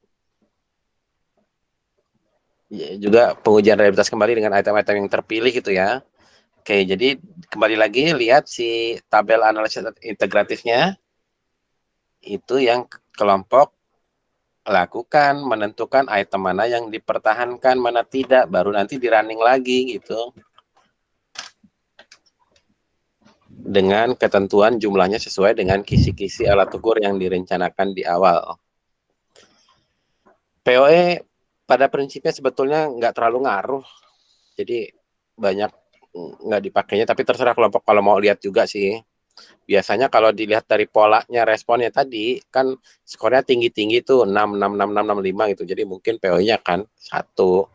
Ya, juga pengujian reliabilitas kembali dengan item-item yang terpilih gitu ya. Oke, jadi kembali lagi lihat si tabel analisis integratifnya. Itu yang kelompok lakukan, menentukan item mana yang dipertahankan, mana tidak, baru nanti di running lagi gitu. Dengan ketentuan jumlahnya sesuai dengan kisi-kisi alat ukur yang direncanakan di awal. POE pada prinsipnya sebetulnya nggak terlalu ngaruh, jadi banyak nggak dipakainya, tapi terserah kelompok kalau mau lihat juga sih. Biasanya kalau dilihat dari polanya responnya tadi kan skornya tinggi-tinggi tuh 6, 6, 6, 6, 6, 5 gitu. Jadi mungkin PO-nya kan 1.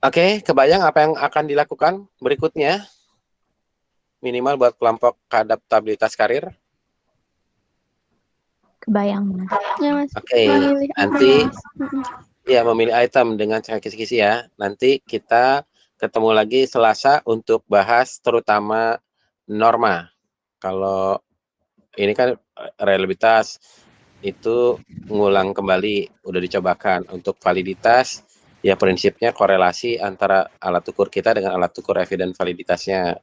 Oke, kebayang apa yang akan dilakukan berikutnya? Minimal buat kelompok adaptabilitas karir. Kebayang Mas. Ya Mas. Oke, Memilih nanti item. ya memilih item dengan cara kisi-kisi ya. Nanti kita ketemu lagi Selasa untuk bahas terutama norma. Kalau ini kan reliabilitas itu ngulang kembali, udah dicobakan. Untuk validitas ya prinsipnya korelasi antara alat ukur kita dengan alat ukur evidence validitasnya.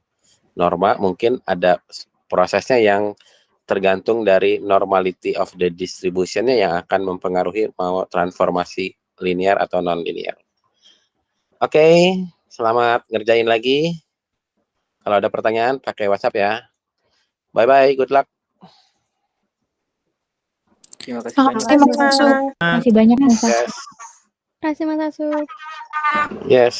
Norma mungkin ada prosesnya yang tergantung dari normality of the distribution-nya yang akan mempengaruhi mau transformasi linear atau non-linear. Oke, selamat ngerjain lagi. Kalau ada pertanyaan pakai WhatsApp ya. Bye-bye, good luck. Terima kasih Terima banyak. kasih Mas. Terima kasih banyak Mas. Yes. Terima kasih Mas Asu. Yes.